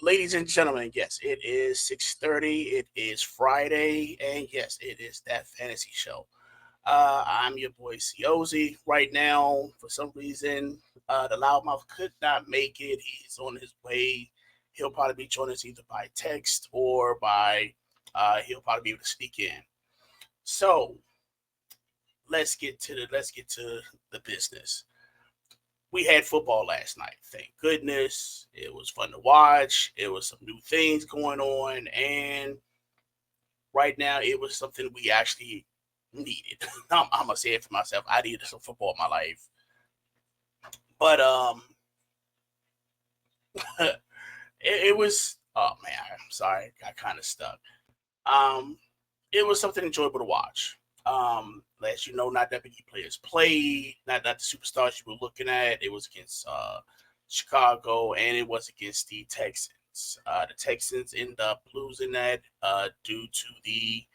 Ladies and gentlemen, yes, it is 6:30. It is Friday, and yes, it is that fantasy show. I'm your boy Ciozy. Right now, for some reason, the loudmouth could not make it. He's on his way. He'll probably be joining us either by text or by he'll probably be able to sneak in. So let's get to the business. We had football last night. Thank goodness. It was fun to watch. It was some new things going on. And right now, it was something we actually needed. I'm going to say it for myself. I needed some football in my life. But it was, oh man, I'm sorry. Got kind of stuck. Um, it was something enjoyable to watch. As you know, not that many players played, not the superstars you were looking at. It was against Chicago, and it was against the Texans. The Texans ended up losing that due to the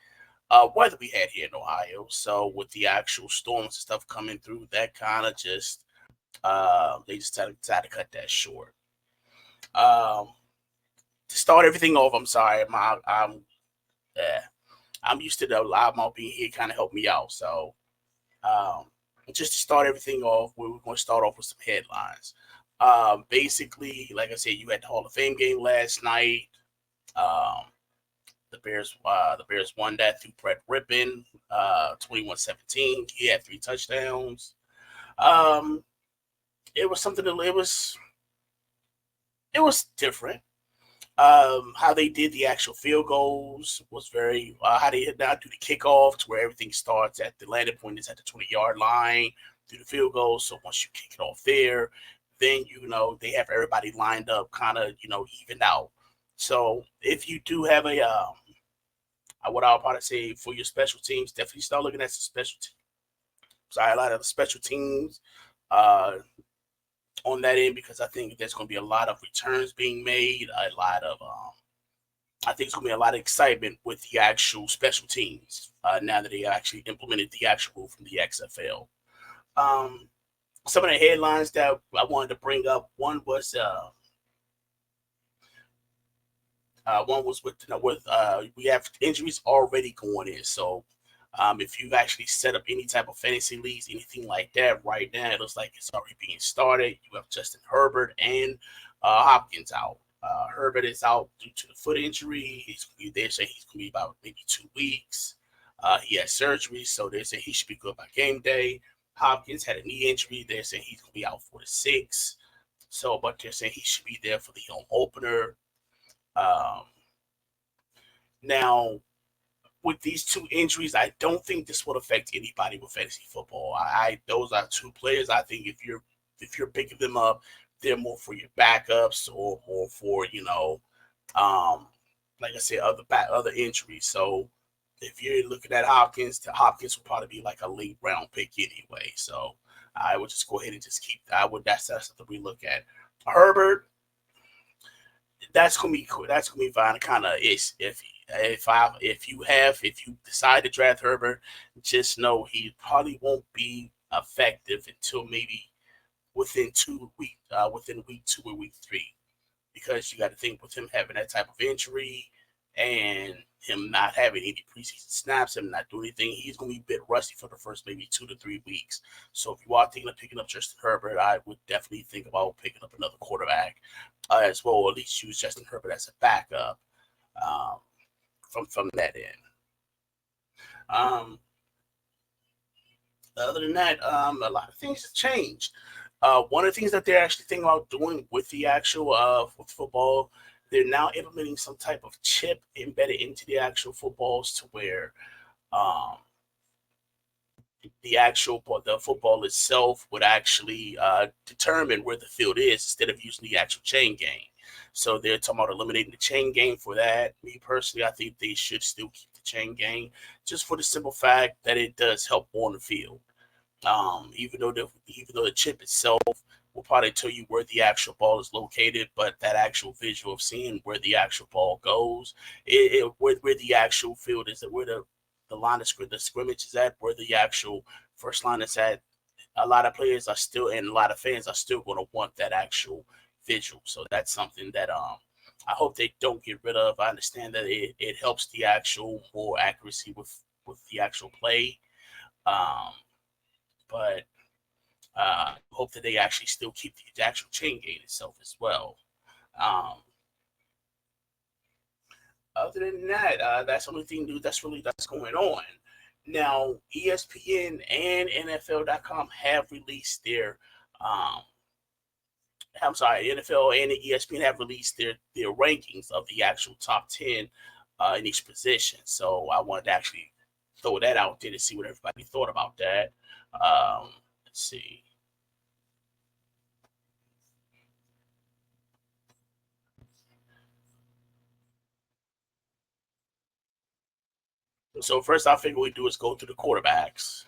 weather we had here in Ohio. So with the actual storms and stuff coming through, that kind of just they just decided to cut that short. Um, to start everything off, I'm sorry, uh, I'm used to the loudmouth being here, kind of helped me out. So Um, just to start everything off, we're going to start off with some headlines. Basically, like I said, you had the Hall of Fame game last night. Um, the Bears won that through Brett Rippon, 21-17. He had 3 touchdowns. Um, it was something that it was different. How they did the actual field goals was very how they now do the kickoff to where everything starts at the landing point is at the 20-yard line through the field goal. So once you kick it off there, then they have everybody lined up, kind of even out. So if you do have what I'll probably say for your special teams, definitely start looking at some special teams. Sorry, a lot of the special teams. Uh, on that end because I think there's going to be a lot of returns being made, a lot of I think it's going to be a lot of excitement with the actual special teams now that they actually implemented the actual rule from the XFL. Um, some of the headlines that I wanted to bring up, one was with we have injuries already going in. So if you've actually set up any type of fantasy leagues, anything like that, right now it looks like it's already being started. You have Justin Herbert and Hopkins out. Herbert is out due to the foot injury. They say he's going to be about maybe 2 weeks. He had surgery, so they say he should be good by game day. Hopkins had a knee injury. They're saying he's going to be out 4 to 6. So, but they're saying he should be there for the home opener. Um, Now, with these two injuries, I don't think this would affect anybody with fantasy football. Those are two players. I think if you're picking them up, they're more for your backups or more for um, like I said, other injuries. So if you're looking at Hopkins will probably be like a late round pick anyway. So I would just go ahead and just keep. I would that's something we look at. Herbert, that's gonna be cool. That's gonna be fine. Kind of is if you decide to draft Herbert, just know he probably won't be effective until maybe within week 2 or week 3, because you got to think with him having that type of injury and him not having any preseason snaps, him not doing anything, he's going to be a bit rusty for the first maybe 2 to 3 weeks. So if you are thinking of picking up Justin Herbert, I would definitely think about picking up another quarterback as well, or at least use Justin Herbert as a backup um, from that end. Um, Other than that, a lot of things have changed. One of the things that they're actually thinking about doing with the actual with football, they're now implementing some type of chip embedded into the actual footballs to where um, the football itself would actually determine where the field is instead of using the actual chain game. So they're talking about eliminating the chain game for that. Me personally, I think they should still keep the chain game just for the simple fact that it does help on the field. Even though the chip itself will probably tell you where the actual ball is located, but that actual visual of seeing where the actual ball goes, where the actual field is, where the line of the scrimmage is at, where the actual first line is at. A lot of players are still, and a lot of fans are still going to want that actual visual. So that's something that I hope they don't get rid of. I understand that it helps the actual more accuracy with the actual play. Um, but hope that they actually still keep the actual chain game itself as well. Um, Other than that, that's the only thing new that's going on. Now, ESPN and NFL.com have released their um, I'm sorry, NFL and the ESPN have released their rankings of the actual top 10 in each position. So I wanted to actually throw that out there to see what everybody thought about that. Let's see. So first, I figure we do is go through the quarterbacks.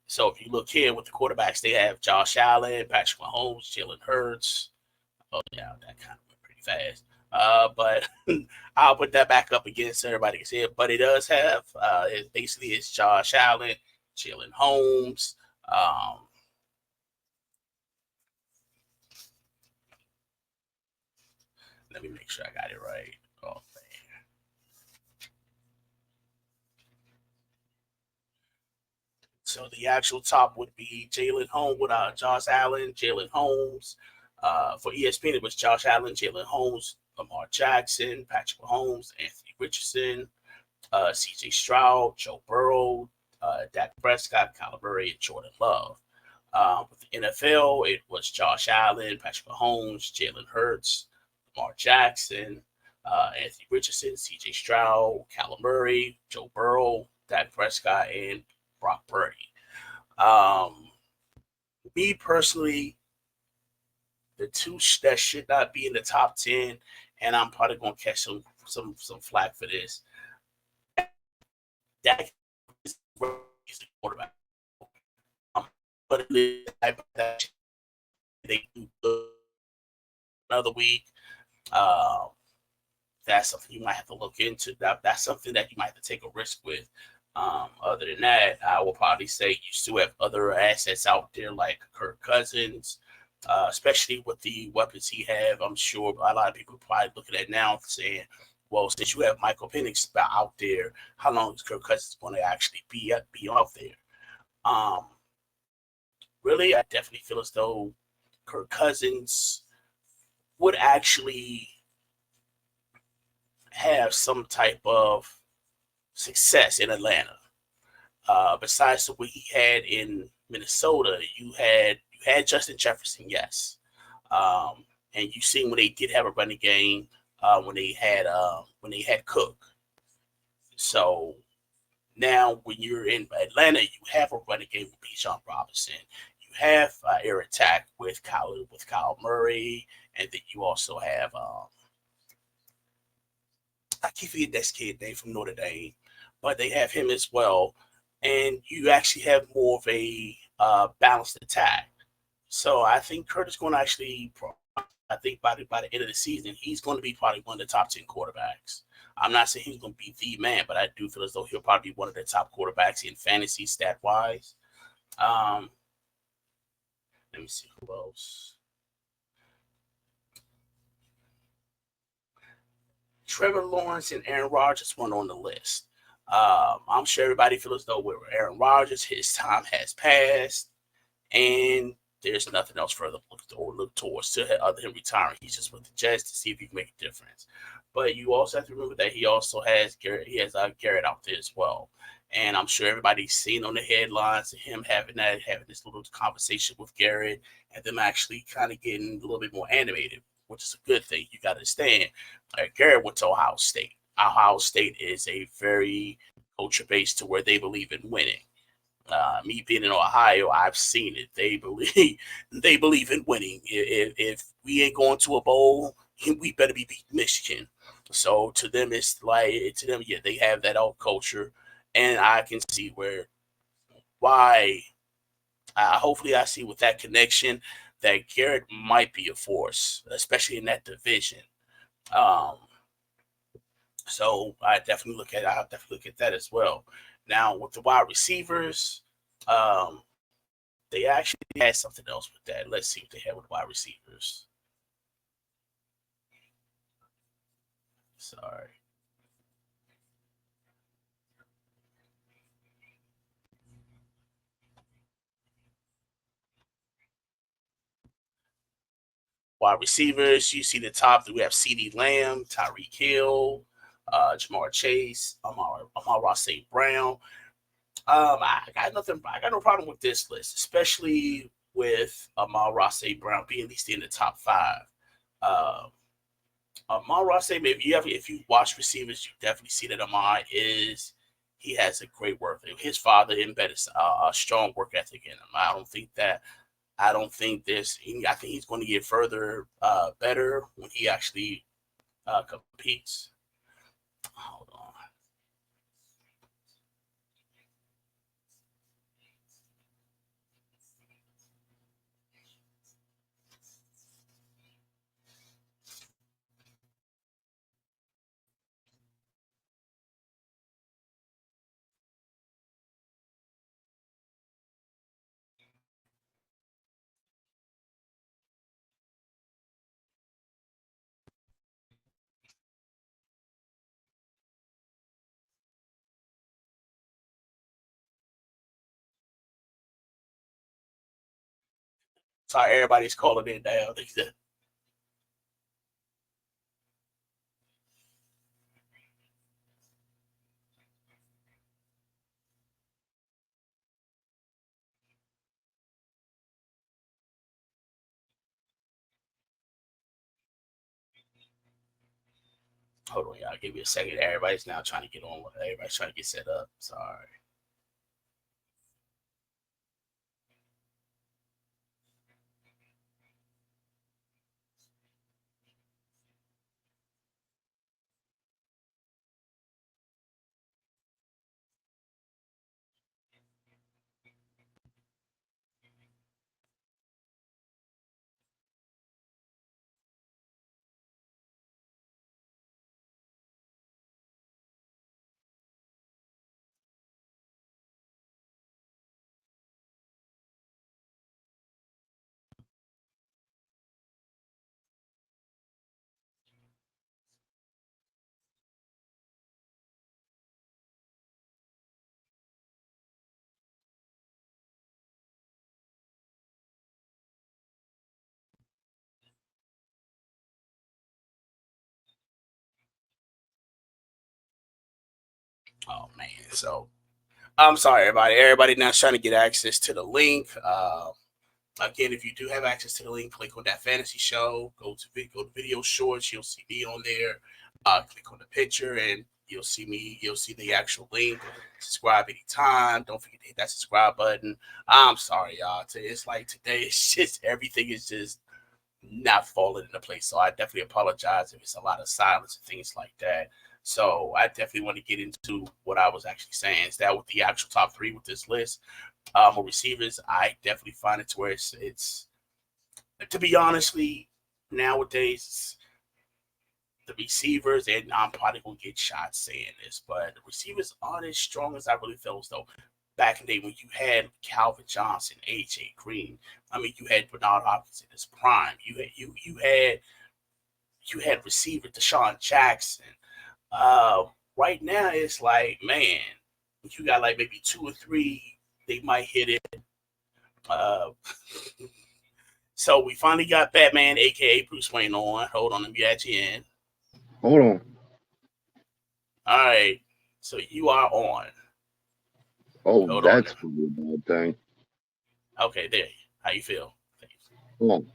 So if you look here with the quarterbacks, they have Josh Allen, Patrick Mahomes, Jalen Hurts. Oh yeah, that kind of went pretty fast. But I'll put that back up again so everybody can see it. But it does have it basically it's Josh Allen, Jalen Holmes. Um, Let me make sure I got it right. Oh man. So the actual top would be Jalen Holmes with Josh Allen, Jalen Holmes. For ESPN, it was Josh Allen, Jalen Holmes, Lamar Jackson, Patrick Mahomes, Anthony Richardson, C.J. Stroud, Joe Burrow, Dak Prescott, Kyler Murray, and Jordan Love. With the NFL, it was Josh Allen, Patrick Mahomes, Jalen Hurts, Lamar Jackson, Anthony Richardson, C.J. Stroud, Kyler Murray, Joe Burrow, Dak Prescott, and Brock Purdy. Um, Me personally, the two that should not be in the top 10, and I'm probably going to catch some flack for this. Dak is the quarterback. But they do another week. Um, that's something you might have to look into. That's something that you might have to take a risk with. Other than that, I will probably say you still have other assets out there like Kirk Cousins, especially with the weapons he have. I'm sure a lot of people are probably looking at now saying, "Well, since you have Michael Penix out there, how long is Kirk Cousins going to actually be out there?" Um, Really, I definitely feel as though Kirk Cousins would actually have some type of success in Atlanta. Besides what he had in Minnesota, you had Justin Jefferson, yes, and you seen when they did have a running game when they had Cook. So now when you're in Atlanta, you have a running game with Bijan Robinson. You have air attack with Kyle Murray, and then you also have I keep forgetting that kid name from Notre Dame, but they have him as well, and you actually have more of a balanced attack. So I think Curtis going to actually. I think by the end of the season, he's going to be probably one of the top 10 quarterbacks. I'm not saying he's going to be the man, but I do feel as though he'll probably be one of the top quarterbacks in fantasy stat wise. Um, Let me see who else. Trevor Lawrence and Aaron Rodgers weren't on the list. I'm sure everybody feels as though with Aaron Rodgers, his time has passed, and there's nothing else further to look towards to other than retiring. He's just with the Jets to see if he can make a difference. But you also have to remember that he also has Garrett. He has Garrett out there as well, and I'm sure everybody's seen on the headlines of him having this little conversation with Garrett, and them actually kind of getting a little bit more animated, which is a good thing. You got to understand. Garrett went to Ohio State. Ohio State is a very culture based to where they believe in winning. Me being in Ohio, I've seen it. They believe they believe in winning. If we ain't going to a bowl, we better be beating Michigan. So to them, it's like to them, yeah, they have that old culture, and I can see why. Hopefully, I see with that connection that Garrett might be a force, especially in that division. Um, so I'll definitely look at that as well. Now with the wide receivers, um, they actually had something else with that. Let's see what they had with wide receivers. Sorry. Wide receivers, you see the top. We have CeeDee Lamb, Tyreek Hill, Ja'Marr Chase, Amon-Ra St. Brown. I got nothing. I got no problem with this list, especially with Amon-Ra St. Brown being at least in the top five. Um, Amon-Ra St. If you watch receivers, you definitely see that Amon is he has a great work. His father embedded a strong work ethic in him. I don't think this. I think he's going to get further better when he actually competes. Hold on. Sorry, everybody's calling in now. Hold on, y'all. Give me a second. Everybody's now trying to get on. Everybody's trying to get set up. Sorry. Oh man. So I'm sorry, everybody. Everybody now is trying to get access to the link. Again, if you do have access to the link, click on that fantasy show. Go to video shorts. You'll see me on there. Click on the picture, and you'll see me. You'll see the actual link. Subscribe anytime. Don't forget to hit that subscribe button. I'm sorry, y'all. It's like today. It's just everything is just not falling into place. So I definitely apologize if it's a lot of silence and things like that. So I definitely want to get into what I was actually saying. Is that with the actual top three with this list, with receivers, I definitely find it to where it's to be honestly nowadays the receivers, and I'm probably gonna get shot saying this, but the receivers aren't as strong as I really felt as though back in the day when you had Calvin Johnson, AJ Green. I mean, you had Bernard Hopkins in his prime. You had receiver Deshaun Jackson. Right now it's like, man, you got like maybe two or three, they might hit it. Uh, so we finally got Batman, aka Bruce Wayne, on. Hold on, let me add you in. Hold on. All right, so you are on. Oh, Hold on. that's probably a bad thing. Okay, there. How you feel? Hold on.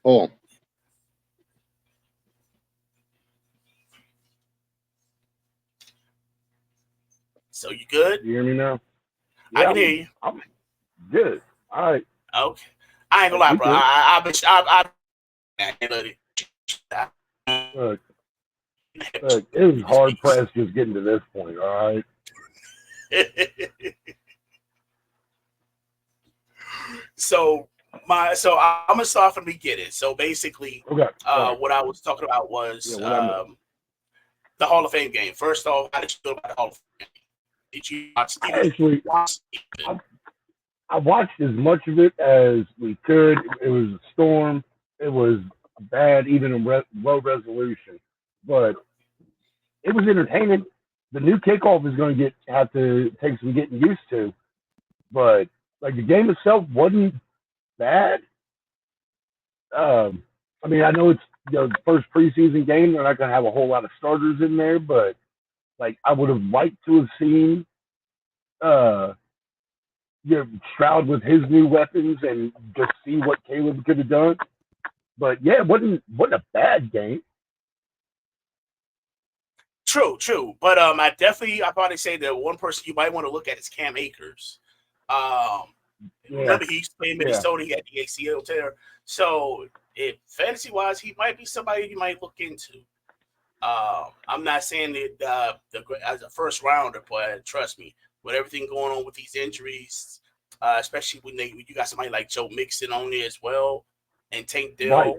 Hold on. So you good? You hear me now? I Yeah, can hear you. I'm good. All right. Okay. I ain't gonna lie, You bro. good? Look, it was hard pressed just getting to this point. All right. so I'm gonna start from the beginning. So basically, Okay. what I was talking about was Yeah, the Hall of Fame game. First off, how did you feel about the Hall of Fame? Did you watch I watched as much of it as we could. It was a storm. It was bad, even in low resolution. But it was entertaining. The new kickoff is going to have to take some getting used to, but like the game itself wasn't bad. I mean, I know it's the first preseason game; they're not going to have a whole lot of starters in there, but like I would have liked to have seen Stroud with his new weapons and just see what Caleb could have done. But yeah, it wasn't a bad game. True. But I probably say that one person you might want to look at is Cam Akers. Remember, he's playing Minnesota. He had the ACL tear. So, if fantasy wise, he might be somebody you might look into. I'm not saying that as a first rounder, but trust me, with everything going on with these injuries, especially when you got somebody like Joe Mixon on there as well, and Tank Dell. Right.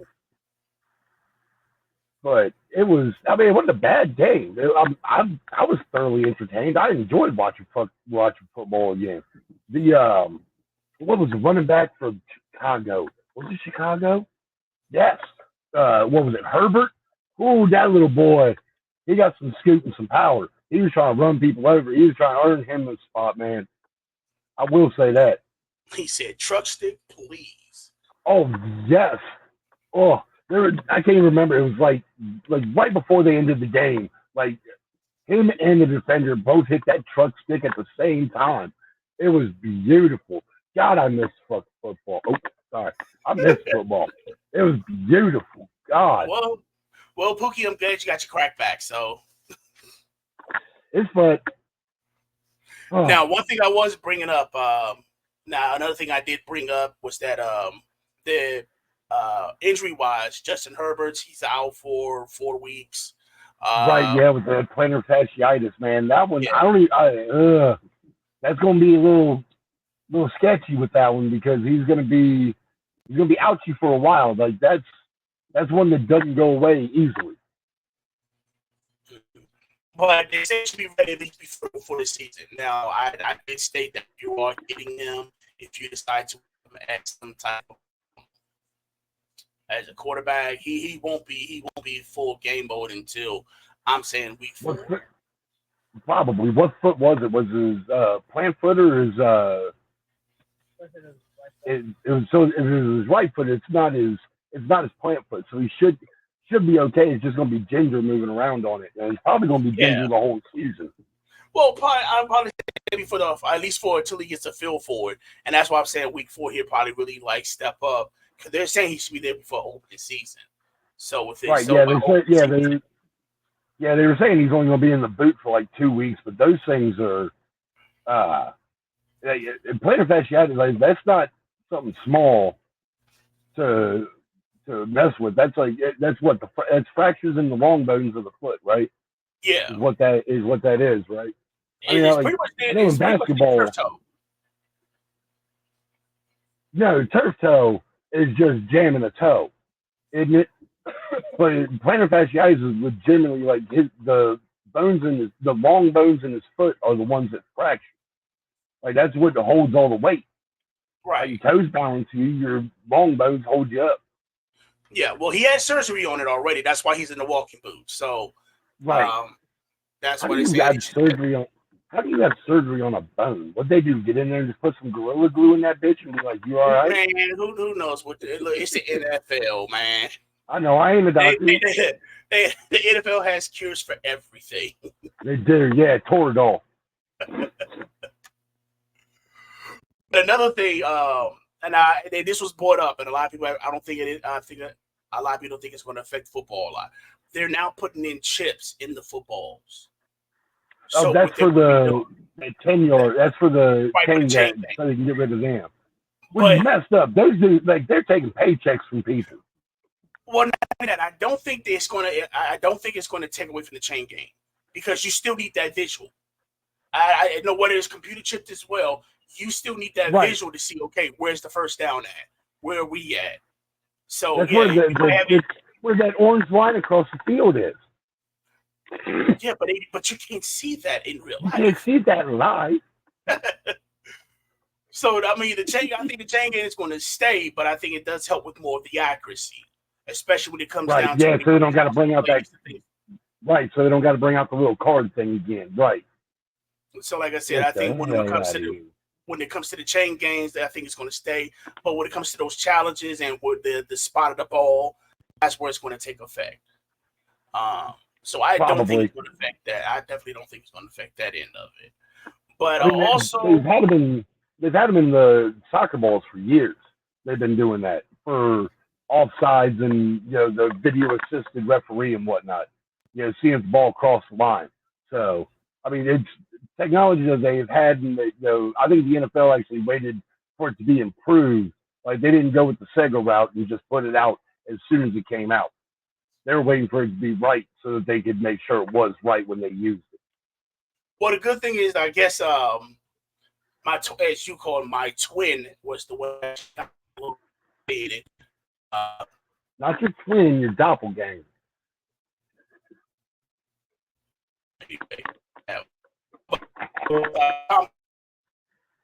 But it wasn't a bad game. I was thoroughly entertained. I enjoyed watching football again. What was the running back from Chicago? Was it Chicago? Yes. What was it, Herbert? Ooh, that little boy. He got some scoop and some power. He was trying to run people over. He was trying to earn him a spot, man. I will say that. He said, truck stick, please. Oh, yes. Oh, I can't even remember. It was like right before they ended the game. Like, him and the defender both hit that truck stick at the same time. It was beautiful. God, I miss football. Oh, sorry. I miss football. It was beautiful. God. Well, Pookie, I'm glad you got your crack back. So it's fun. Oh. Now, one thing I was bringing up. Now, another thing I did bring up was that the injury-wise, Justin Herbert, he's out for 4 weeks. Right, yeah, with the plantar fasciitis, man. That one, yeah. That's going to be a little sketchy with that one because he's going to be ouchy for a while. Like that's one that doesn't go away easily. But they say to be ready at least for the season. Now, I did state that you are getting him if you decide to add some type of as a quarterback. He won't be full game mode until I'm saying week 4. Probably. What foot was it? Was his plant foot or his it was his right foot. It's not his plant foot. So he should be okay. It's just going to be ginger moving around on it, and it's probably going to be ginger the whole season. Well, I'm probably maybe for at least until he gets a feel for it, and that's why I'm saying week 4 he'll probably really step up because they're saying he should be there before opening season. So with it, right? They were saying he's only going to be in the boot for like 2 weeks, but those things are plantar fasciitis. Like, that's not something small to mess with. That's that's fractures in the long bones of the foot, right? Yeah, is what that is, right? It's pretty much in basketball. Turf toe. No, turf toe is just jamming a toe, isn't it? But plantar fasciitis is legitimately like the long bones in his foot are the ones that fracture. Like that's what holds all the weight. Right. Your toes balance you, your long bones hold you up. Yeah, well, he had surgery on it already. That's why he's in the walking boots. So, right. That's what he said. How do you have surgery on a bone? What'd they do? Get in there and just put some Gorilla Glue in that bitch and be like, you all right? Man, who knows what? It's the NFL, man. I know. I ain't a doctor. The NFL has cures for everything. They do. Yeah, Toradol. But another thing, this was brought up, and a lot of people, I don't think it is. I think a lot of people don't think it's going to affect football a lot. They're now putting in chips in the footballs. So that's for the 10-yard. That's for the chain gang, so they can get rid of them. Which is messed up. Those dudes, like, they're taking paychecks from people. Well, not that. I don't think it's going to take away from the chain game because you still need that visual. I know whether it's computer chipped as well. You still need that visual to see, okay, where's the first down at? Where are we at? So that's where that orange line across the field is. Yeah, but you can't see that in real life. You can't see that live. So I mean, I think the chain game is going to stay, but I think it does help with more of the accuracy, especially when it comes down to. Yeah, so they don't got to bring out that. Right, so they don't got to bring out the little card thing again. Right. So, like I said, Get I think the when hell it comes outta to here. the chain games, I think it's going to stay. But when it comes to those challenges and with the spot of the ball, that's where it's going to take effect. So I don't think Probably. it's going to affect that. I definitely don't think it's going to affect that end of it. But I mean, also, they've had them in the soccer balls for years. They've been doing that for offsides and the video assisted referee and whatnot. Seeing the ball cross the line. So I mean, it's technology that they've had, and I think the NFL actually waited for it to be improved. Like they didn't go with the Sega route and just put it out as soon as it came out. They were waiting for it to be right so that they could make sure it was right when they used it. well, the good thing is, I guess, as you call it, my twin was the one that it. Not your twin, your doppelganger.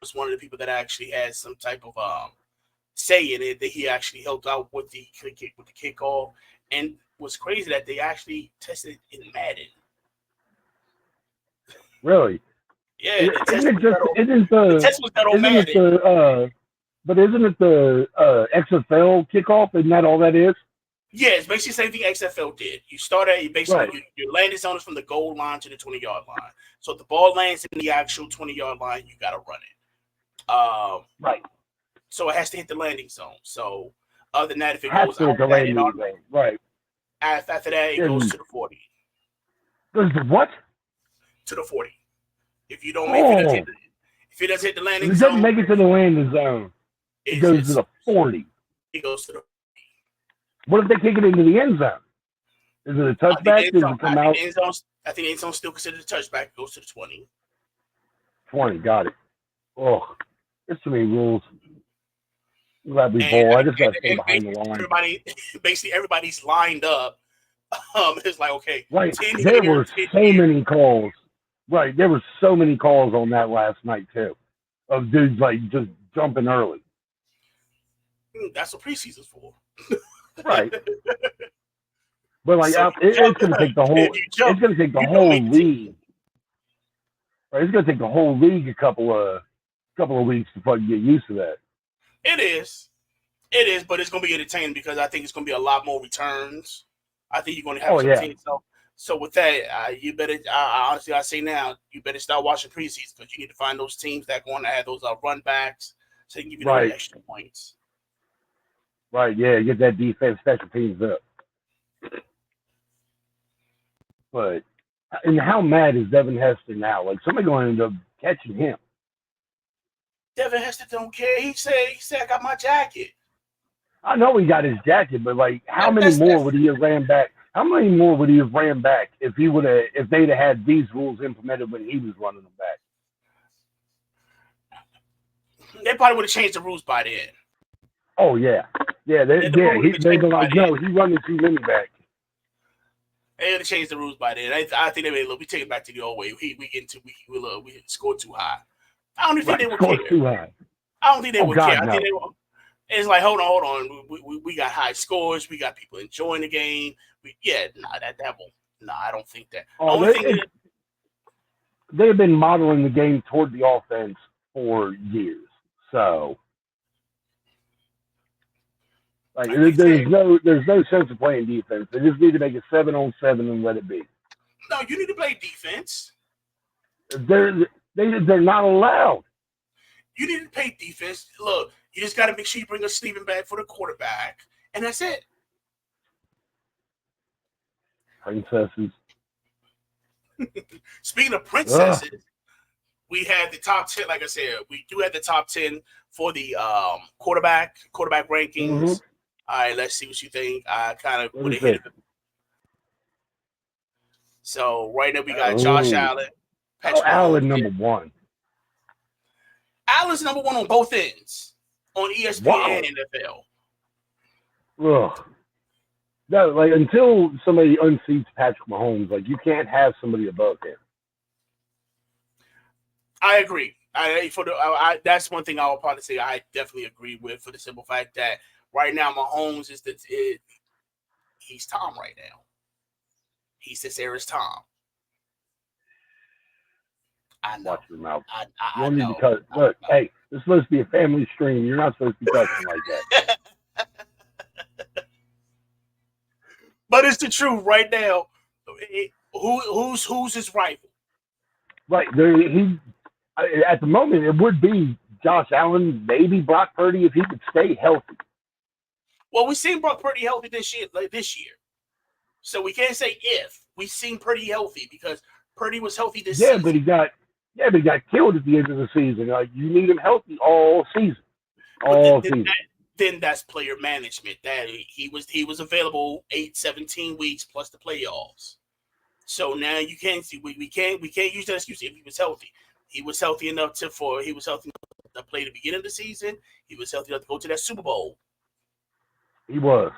Was one of the people that actually had some type of say in it, that he actually helped out with the kickoff, and was crazy that they actually tested in Madden. Really? Yeah, the test was done on Madden. But isn't it the XFL kickoff? Isn't that all that is? Yeah, it's basically the same thing XFL did. You start at your landing zone is from the goal line to the 20-yard line. So if the ball lands in the actual 20-yard line, you got to run it. Right. So it has to hit the landing zone. So other than that, if it Has goes to hit out the that, landing zone. Right. After that, it goes to the 40. Goes to what? To the 40. If you don't if it doesn't hit the landing zone, it doesn't make it to the landing zone. It goes to the 40. It goes to the. What if they kick it into the end zone? Is it a touchback? Does it come out? I think the end zone still considered a touchback. It goes to the 20. 20, got it. Oh, there's too many rules. I'm glad we bowl. I just got to stay behind the line. Everybody's lined up. It's like, okay. Right. There were so many calls. Right. There were so many calls on that last night, too, of dudes like just jumping early. That's what preseason's for. Right. But like it's going to take the whole. It's going to take the whole league. Right. It's going to take the whole league a couple of weeks to fucking get used to that. It is, but it's going to be entertaining because I think it's going to be a lot more returns. I think you're going to have some teams. So with that, you better. Honestly, I say now, you better start watching preseason because you need to find those teams that are going to have those run backs so they can give you those extra points. Right, yeah, get that defense special teams up. But, and how mad is Devin Hester now? Like, somebody going to end up catching him. Devin Hester don't care. He said, I got my jacket. I know he got his jacket, but like, how many more would he have ran back? How many more would he have ran back if they'd have had these rules implemented when he was running them back? They probably would have changed the rules by then. Oh yeah, yeah. They'd be like, no, he's running too many back. They would have changed the rules by then. I think they look. We take it back to the old way. We scored too high. I don't even think they would care. Too high. I don't think they would care. No. I think they would. It's like, hold on. We got high scores. We got people enjoying the game. I don't think that. They've been modeling the game toward the offense for years. So, like, there's no sense of playing defense. They just need to make it 7-on-7 and let it be. No, you need to play defense. They're not allowed. You need to play defense. Look, you just got to make sure you bring a sleeping bag for the quarterback, and that's it. Princesses. Speaking of princesses, we had the top 10. Like I said, we do have the top 10 for the quarterback rankings. Mm-hmm. All right, let's see what you think. I kind of would have hit it. So right now we got Josh Allen. Allen number one. Allen's number one on both ends, on ESPN and NFL. Ugh. No, like until somebody unseats Patrick Mahomes, like you can't have somebody above him. I agree. That's one thing I will probably say I definitely agree with, for the simple fact that right now Mahomes is he's Tom right now. He sits there as Tom. I know. Watch your mouth. I You don't need know. to cut. Look, hey, this is supposed to be a family stream. You're not supposed to be cussing like that. But it's the truth right now. Who's his rival? Right. At the moment, it would be Josh Allen, maybe Brock Purdy if he could stay healthy. Well, we've seen Brock Purdy healthy this year. So we can't say if. We've seen Purdy healthy because Purdy was healthy this season. But he got killed at the end of the season. You need him healthy all season. Then that's player management. That he was available 8-17 weeks plus the playoffs. So now you can't see we can't use that excuse if he was healthy. He was healthy enough to play the beginning of the season. He was healthy enough to go to that Super Bowl. He was.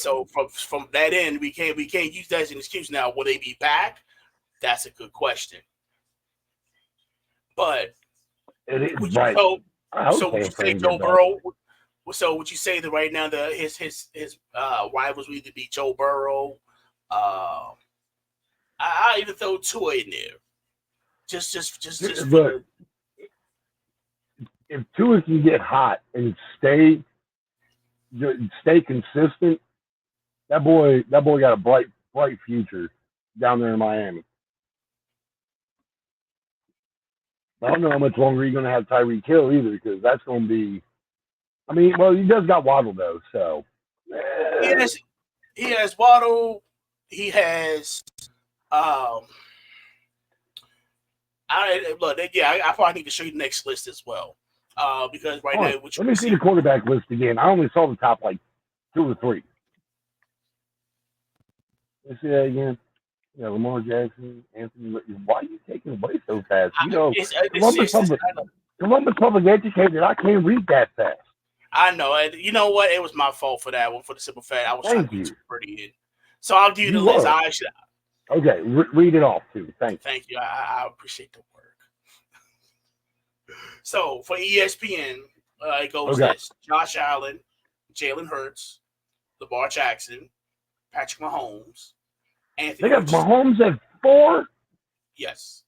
So from that end, we can't use that as an excuse. Now, will they be back? That's a good question. But would you say Joe Burrow? So would you say that right now his rivals would either be Joe Burrow? I even throw Tua in there. Just look, if Tua can get hot and stay consistent, that boy got a bright future down there in Miami. I don't know how much longer he's going to have Tyreek Hill either, because that's going to be. I mean, well, he does got Waddle though, so. He has Waddle. He has. I probably need to show you the next list as well. Because now, let me see the quarterback list again. I only saw the top 2 or 3. Let's see that again. Yeah, Lamar Jackson, Anthony. Why are you taking away so fast? Columbus Public Educated. I can't read that fast. I know. And you know what? It was my fault for that one. For the simple fact, I was trying to be too pretty in. So I'll give you the list. Okay, read it off too. Thank you. I appreciate the work. So for ESPN, it goes this: Josh Allen, Jalen Hurts, Lamar Jackson, Patrick Mahomes, Anthony. They got Mahomes at 4. Yes.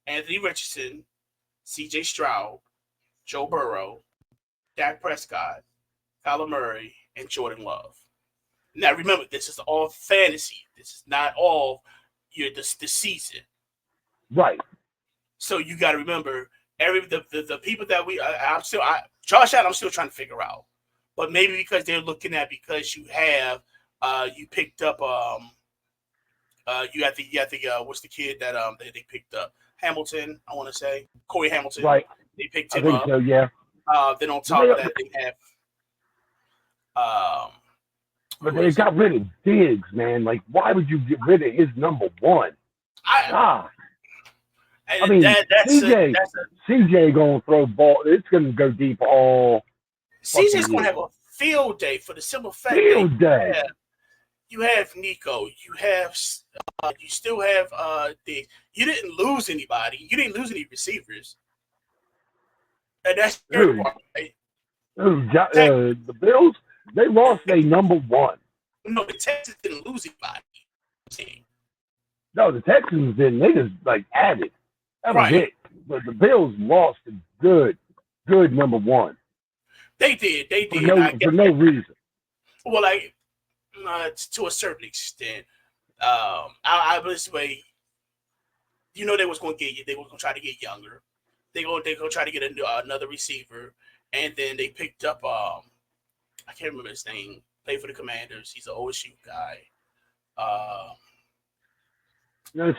Anthony Richardson, C.J. Stroud, Joe Burrow, Dak Prescott, Kyler Murray, and Jordan Love. Now remember, this is all fantasy. This is not all the season. Right. So you got to remember the people that Josh Allen, I'm still trying to figure out, but maybe because they're looking at because you have you picked up you got the what's the kid that they picked up Hamilton, I want to say Corey Hamilton, right? They picked him up. So, yeah. Then on top of that they have but they got rid of Diggs, man. Like, why would you get rid of his number 1? I mean, CJ gonna throw ball. It's gonna go deep all. CJ's gonna have a field day for the simple fact that you have Nico. You have you still have Diggs. You didn't lose anybody. You didn't lose any receivers. And that's the part. Right? The Bills. They lost their number 1. No, the Texans didn't lose anybody. No, the Texans didn't. They just added. That was it. But the Bills lost a good number 1. They did. For no reason. Well, to a certain extent. I this way. They was going to try to get younger. They going to try to get another receiver, and then they picked up I can't remember his name. Played for the Commanders. He's an OSU guy.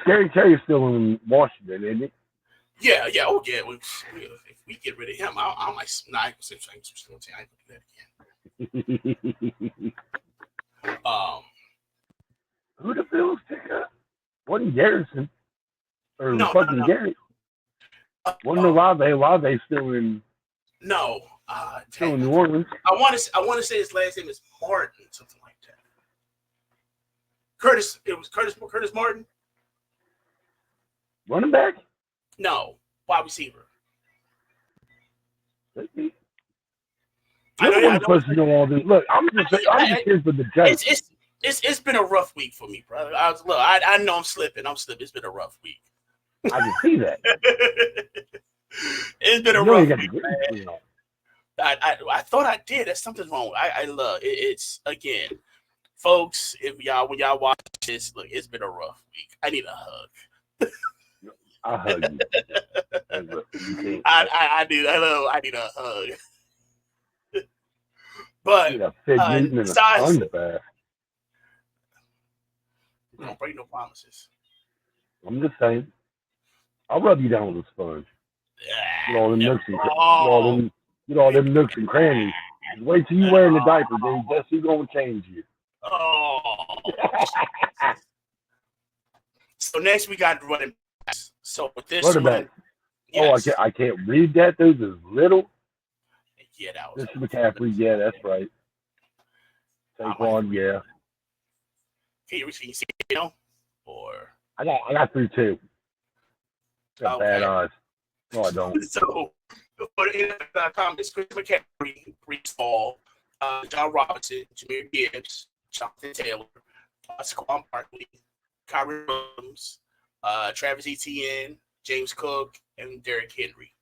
Scary Terry's still in Washington, isn't he? Yeah. Oh, yeah. If we get rid of him, I might not say I can do that again. Who the Bills pick up? Wasn't Garrison or Gary? Wasn't Olave still in? No. Still in New Orleans. I want to say his last name is Martin, something like that. Curtis. It was Curtis Martin. Running back? No, wide receiver. I'm supposed to know all this. Look, I'm just here for the judge. It's been a rough week for me, brother. I know I'm slipping. It's been a rough week. I can see that. It's been a You know you rough got week, the man. green screen on. I thought I did. There's something wrong. I love it. It's again, folks. When y'all watch this, look, it's been a rough week. I need a hug. I'll hug you. You can't. I need a hug. But You need a fig Newton and a besides, sponge bath. don't break no promises. I'm just saying. I'll rub you down with a sponge. Get all them nooks and get all them nooks and crannies. Just wait till you wearing the diaper, dude. That's who's gonna change you. Oh. So next we got running backs. So with this Running one, back. Oh, I can't read that. Those is little. Yeah, that was Mr. McCaffrey. Yeah, that's right. Saquon. Yeah. Can you see it now? Or I got through two. Got bad eyes. No, I don't. So for the NFL.com, it's Chris McCaffrey, Brees Hall, John Robinson, Jahmyr Gibbs, Jonathan Taylor, Saquon Barkley, Kyrie Williams, Travis Etienne, James Cook, and Derrick Henry.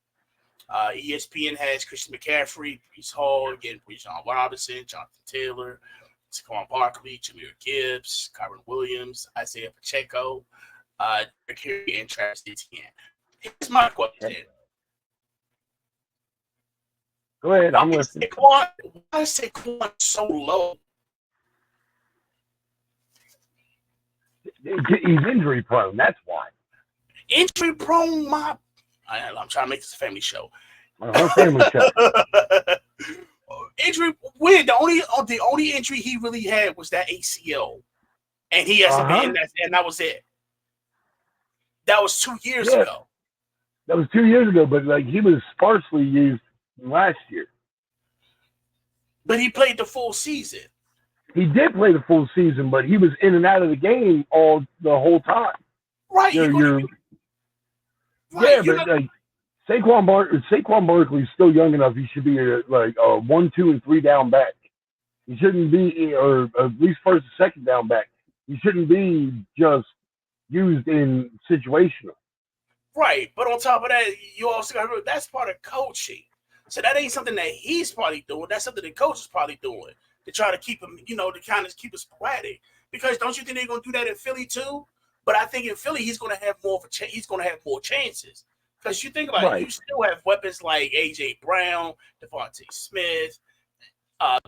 ESPN has Christian McCaffrey, Brees Hall, again, John Robinson, Jonathan Taylor, Saquon Barkley, Jahmyr Gibbs, Kyrie Williams, Isaiah Pacheco, Derrick Henry, and Travis Etienne. Here's my question. Go ahead, I'm listening. Why is Saquon so low? He's injury prone. That's why. Injury prone, I'm trying to make this a family show. Her family show. Injury. Weird. The only injury he really had was that ACL, and he hasn't been. And that was it. That was 2 years ago. That was 2 years ago, but like he was sparsely used last year. But he played the full season. He did play the full season, but he was in and out of the game the whole time. Right. Like Saquon Barkley's still young enough. He should be a 1, 2, and 3 down back. He shouldn't be, or at least first or second down back. He shouldn't be just used in situational. Right, but on top of that, you also got to remember that's part of coaching. So that ain't something that he's probably doing. That's something the coach is probably doing to try to keep him, to kind of keep it sporadic. Because don't you think they're going to do that in Philly too? But I think in Philly he's going to have more he's going to have more chances. Because you think about it, you still have weapons like AJ Brown, Devontae Smith,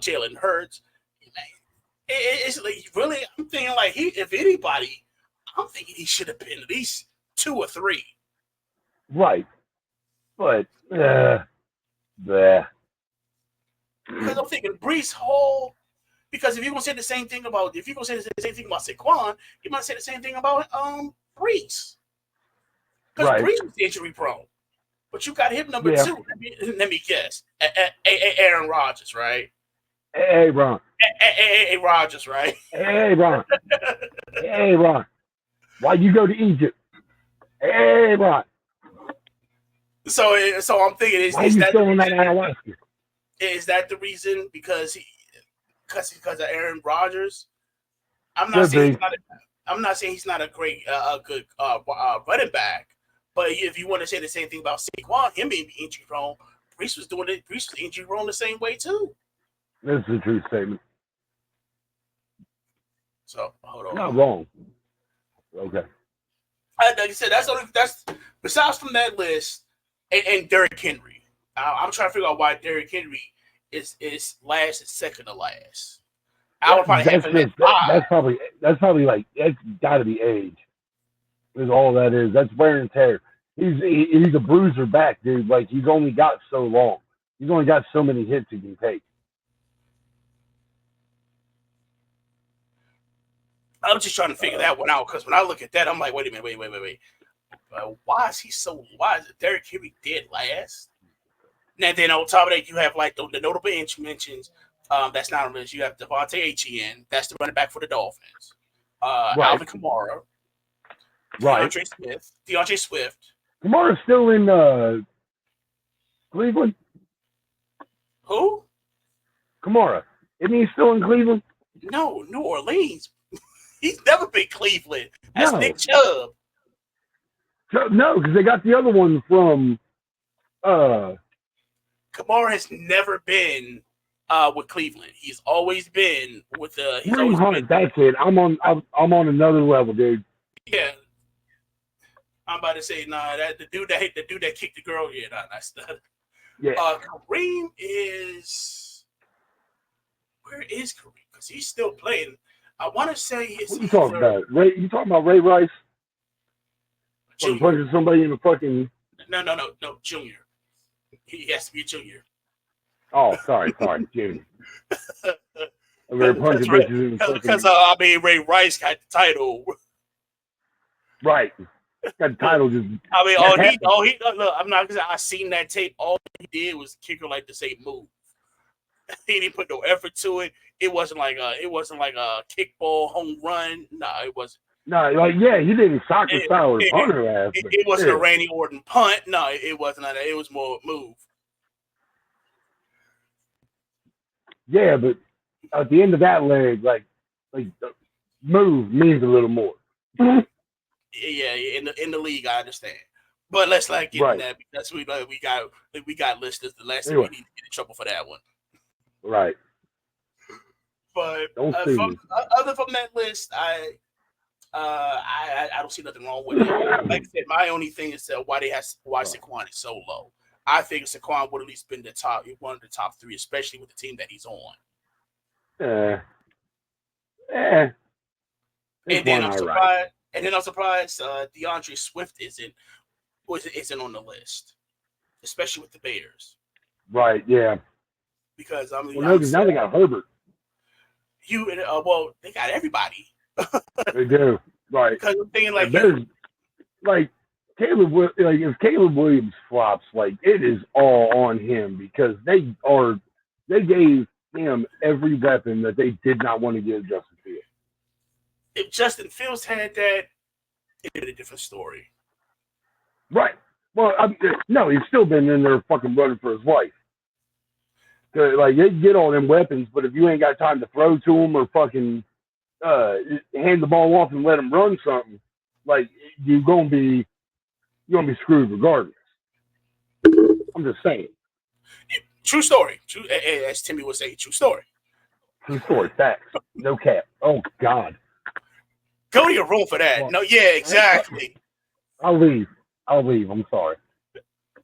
Jalen Hurts. It's like really, I'm thinking like if anybody, I'm thinking he should have been at least 2 or 3. Right, but because I'm thinking Brees Hall. Because if you're gonna say the same thing about Saquon, you might say the same thing about Brees. Because Brees was injury prone, but you got him number 2. Let me guess, Aaron Rodgers, right? Hey, Ron. Hey, Rodgers, right? Hey, Ron. Hey, Ron. Why you go to Egypt? Hey, Ron. So I'm thinking, is that still in that ayahuasca? Is that the reason? Because of Aaron Rodgers? I'm not saying he's not a great, good running back. But if you want to say the same thing about Saquon, him being injury prone, Brees was doing it. Brees was injury prone the same way too. That's a true statement. So hold on. Not wrong. Okay. Like I said, that's besides from that list, and Derrick Henry. I'm trying to figure out why Derrick Henry is last and second to last. I would probably have him that's probably like that's got to be age. Is all that is. That's wear and tear. He's a bruiser back, dude. Like he's only got so long. He's only got so many hits he can take. I'm just trying to figure that one out because when I look at that, I'm like, wait a minute. Why is Derrick Henry dead last? And then on top of that, you have like the notable mentions. That's not on this. You have Devontae Etienne. That's the running back for the Dolphins. Alvin Kamara. Right. DeAndre Swift. Kamara's still in Cleveland. Who? Kamara. Isn't he still in Cleveland? No, New Orleans. He's never been Cleveland. That's No. Nick Chubb. No, because they got the other one from Kamara has never been with Cleveland. He's always been with the. He's Kareem always Hunt. been, That's it. I'm on another level, dude. yeah. I'm about to say, nah, that the dude that kicked the girl, yeah, nah, that's the. Yeah. Kareem is. Where is Kareem? Because he's still playing. I want to say it's What you talking about? Ray? You talking about Ray Rice? Junior. Punching somebody in the fucking. No, Junior. He has to be a junior. Oh, sorry, Junior. They're punching bitches in the fucking. Because Ray Rice got the title. Right. Got the title just. I mean, look. I'm not gonna say I seen that tape. All he did was kick her like the same move. He didn't put no effort to it. It wasn't like a kickball home run. No, it wasn't. No, like he didn't soccer style or punt her ass. It wasn't a Randy Orton punt. No, it wasn't like that. It was more move. Yeah, but at the end of that leg, like move means a little more. Yeah, in the league, I understand. But let's not get in that because we got listeners. The last thing we need to get in trouble for that one. Right. But other from that list, I don't see nothing wrong with it. Like I said, my only thing is why Saquon is so low. I think Saquon would at least been one of the top three, especially with the team that he's on. And then I'm surprised. And then I'm surprised DeAndre Swift isn't on the list, especially with the Bears. Right. Yeah. Because I mean, because now they got Herbert. They got everybody. They do. Right. Because I'm thinking like Caleb, like if Caleb Williams flops, like it is all on him because they gave him every weapon that they did not want to give Justin Fields. If Justin Fields had that, it'd be a different story. Right. Well, no, he's still been in there fucking running for his life. Like they get all them weapons, but if you ain't got time to throw to them or fucking hand the ball off and let them run something, like you're gonna be screwed regardless. I'm just saying. True story. True, as Timmy would say, true story. True story. Facts. No cap. Oh God. Go to your room for that. No, yeah, exactly. I'll leave. I'm sorry.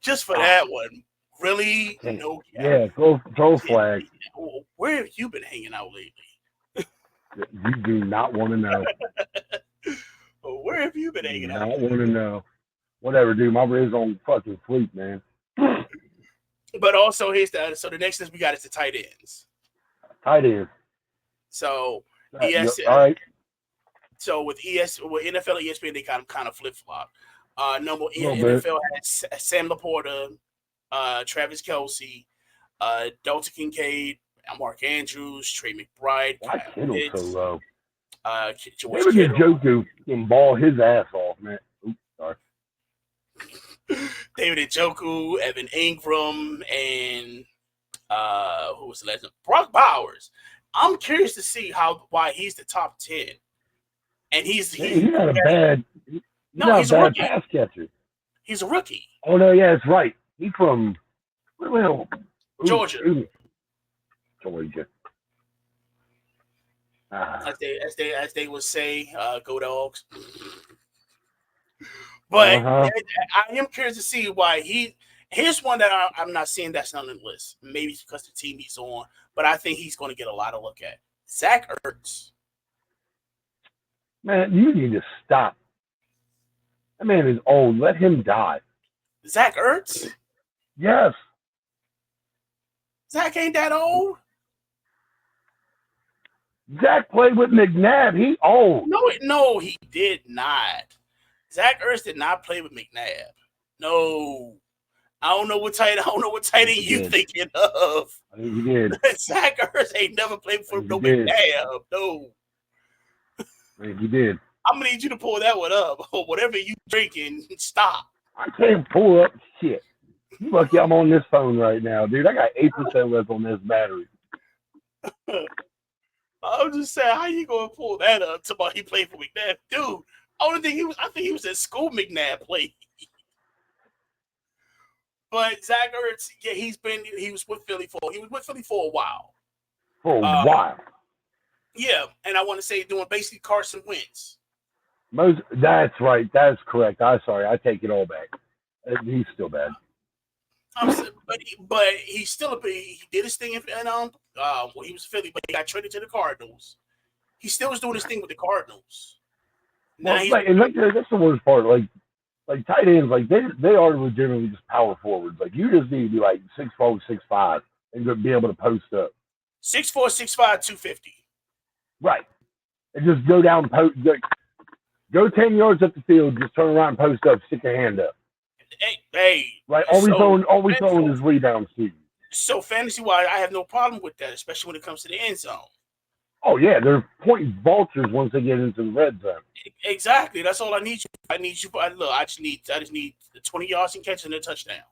Just for that one. Really? No cap. Yeah, throw flag. Where have you been hanging out lately? You do not want to know. Where have you been hanging out? I don't want to know. Whatever, dude. My wrist on fucking fleek, man. But also, the next thing we got is the tight ends. Tight ends. So, all right. So with NFL, ESPN, they kind of flip flop. NFL has Sam Laporta, Travis Kelce, Dalton Kincaid, Mark Andrews, Trey McBride. Why Kittle's so low? George Maybe Njoku can ball his ass off, man. Oops, sorry. David Njoku, Evan Ingram, and who was the last one? Brock Bowers. I'm curious to see why he's the top 10. And he's not a bad. He's a rookie. Pass catcher. He's a rookie. Oh no, yeah, that's right. He's from Georgia. Georgia. As they would say, go Dogs. But I am curious to see why here's one that I'm not seeing that's not on the list. Maybe it's because the team he's on, but I think he's going to get a lot of look at. Zach Ertz. Man, you need to stop. That man is old. Let him die. Zach Ertz? Yes. Zach ain't that old. Zach played with McNabb. He old. No, he did not. Zach Ertz did not play with McNabb. No. I don't know what tight end you thinking of. I think he did. Zach Ertz ain't never played for no McNabb. No. I think he did. I'm gonna need you to pull that one up. Whatever you drinking, stop. I can't pull up shit. You lucky I'm on this phone right now, dude. I got 8% left on this battery. I'm just saying, how you gonna pull that up? Tomorrow he played for McNabb, dude. Only thing I think he was at school. McNabb played, but Zach Ertz, yeah, he was with Philly for a while. For a while. Yeah, and I want to say doing basically Carson Wentz. That's right. That's correct. I'm sorry. I take it all back. He's still bad. But he's still he did his thing when he was Philly, but he got traded to the Cardinals. He still was doing his thing with the Cardinals. Well, that's the worst part. Like tight ends, like they are legitimately just power forwards. Like you just need to be like 6'4", 6'5", and be able to post up. 6'4", 6'5", 250. Right, and just go down, go 10 yards up the field, just turn around and post up, stick your hand up. Hey. Right, always throwing his rebounds to you. So fantasy-wise, I have no problem with that, especially when it comes to the end zone. Oh yeah, they're point vultures once they get into the red zone. Exactly. That's all I need you. Look, I just need 20 yards and catch and a touchdown.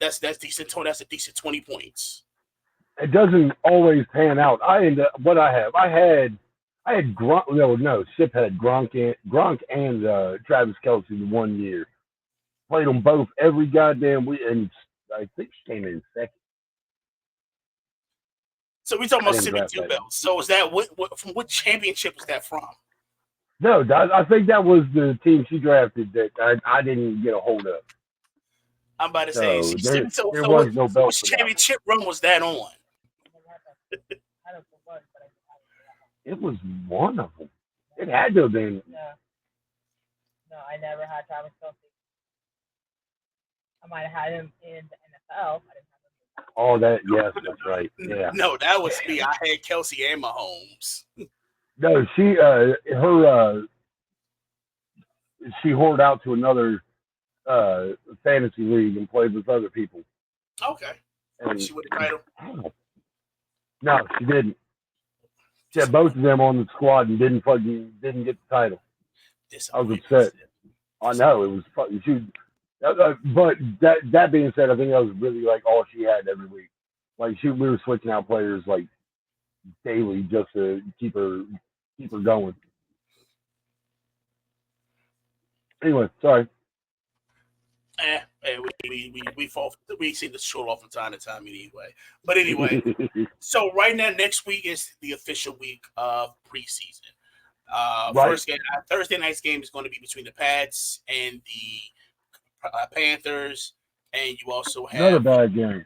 That's decent. That's a decent 20 points. It doesn't always pan out. I had Gronk. No, Ship had Gronk and Travis Kelce the 1 year. Played them both every goddamn week, and I think she came in second. So we talking about 72 belts. So is that from what championship was that from? No, I think that was the team she drafted that I didn't get a hold of. I'm about to say. There was no belt. Which championship run was that on? It was one of them. It had to have been. No, I never had Travis Kelce. I might have had him in the NFL. Oh, yes, that's right. Yeah. No, that was me. I had Kelce and Mahomes. No, she hoarded out to another fantasy league and played with other people. Okay. And she would have title. No, she didn't. She had both of them on the squad and didn't get the title. I was upset. I know it was fucking. But that being said, I think that was really like all she had every week. Like we were switching out players like daily just to keep her going. Anyway, sorry. We see this short off from time to time anyway. But anyway, so right now, next week is the official week of preseason. Right. First game, Thursday night's game is going to be between the Pats and the Panthers, and you also have another bad game.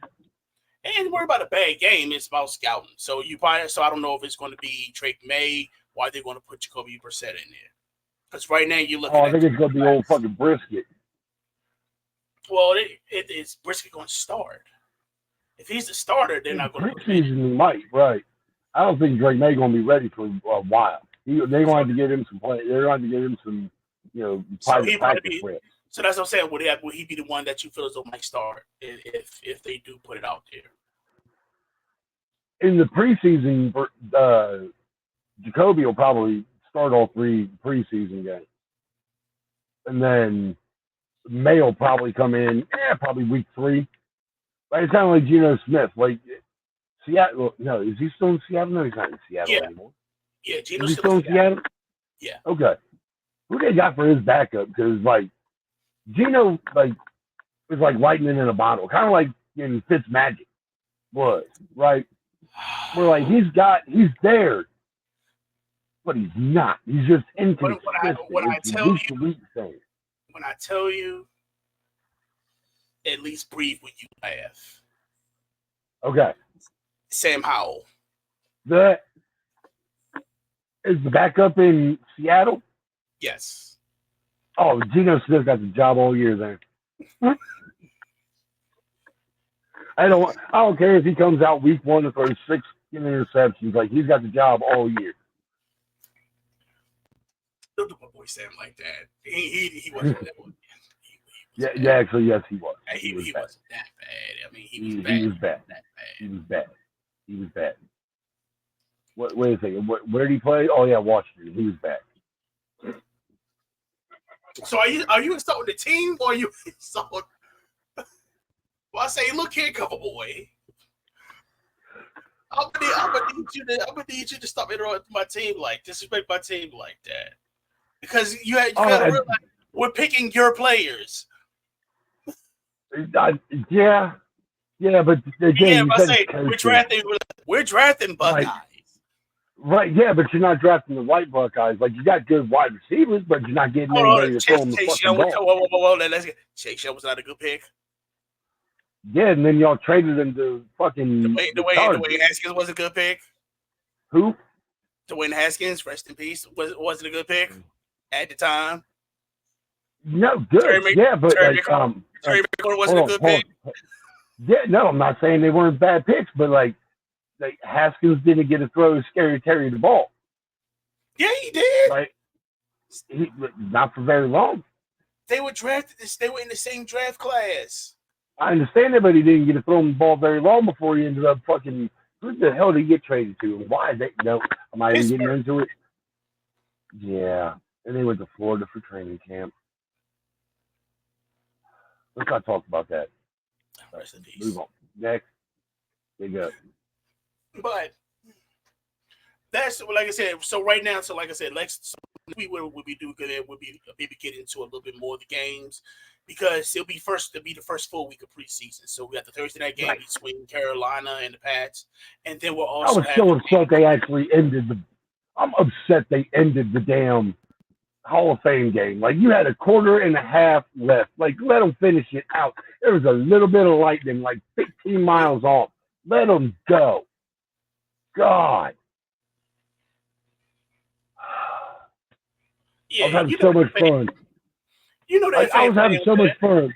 And worry about a bad game. It's about scouting. So I don't know if it's going to be Drake May. Why they're going to put Jacoby Brissett in there? Because right now you're looking. I think it's going to be old fucking Brisket. Well, it's Brisket going to start. If he's the starter, they're not going to. Preseason he might, right? I don't think Drake May going to be ready for a while. They're going to have to get him some play. They're going to give him some, private practice reps. So that's what I'm saying. Would he be the one that you feel as though might start if they do put it out there? In the preseason, Jacoby will probably start all 3 preseason games. And then May will probably come in, probably week 3. Like, it's kind of like Geno Smith. Like, Seattle, no, is he still in Seattle? No, he's not in Seattle anymore. Yeah, Geno is he still in Seattle? Yeah. Okay. Who they got for his backup? Because, like, Geno, like, is like lightning in a bottle. Kind of like in Fitzmagic was, right? Where, like, he's there, but he's not. He's just inconsistent. When I tell you, at least breathe when you laugh. Okay. Sam Howell. Is the backup in Seattle? Yes. Oh, Geno Smith got the job all year then. I don't care if he comes out week 1 and throws 6 interceptions. Like, he's got the job all year. Don't do my boy Sam like that. He wasn't that one. Actually, yes, he was. He wasn't that bad. I mean, he was bad. He was bad. Wait a second. Where did he play? Oh, yeah, Washington. He was bad. So are you insulting the team or are you insulting? Well, I say, look here, cover boy. I'm gonna need you to stop interrupting my team disrespect my team like that. Because you gotta realize we're picking your players. Yeah, but again, we're drafting Buckeyes. Right, yeah, but you're not drafting the right Buckeyes. Like, you got good wide receivers, but you're not getting anybody to throw them the fucking ball. Whoa, let's get Chase Young was not a good pick. Yeah, and then y'all traded him to fucking Dwayne Haskins was a good pick. Who? Dwayne Haskins, rest in peace, wasn't a good pick at the time. No, good. Terry McLaurin wasn't a good pick. Yeah, no, I'm not saying they weren't bad picks, but like Haskins didn't get to throw Scary Terry the ball. Yeah, he did. Like, not for very long. They were drafted. They were in the same draft class. I understand it, but he didn't get to throw him the ball very long before he ended up fucking. Who the hell did he get traded to? And why? No, am I even getting into it? Yeah, and they went to Florida for training camp. Let's not talk about that. Rest in peace. Move on. Next. Big up. But that's like I said. So right now, like I said, we will be doing good. We'll be maybe get into a little bit more of the games because it'll be the first full week of preseason. So we got the Thursday night game between Carolina and the Pats, and then we'll also. I was so upset they actually ended I'm upset they ended the damn Hall of Fame game. Like, you had a quarter and a half left. Like, let them finish it out. There was a little bit of lightning, like 15 miles off. Let them go. God. Yeah, I was having so much fun. You know that I was having so much fun.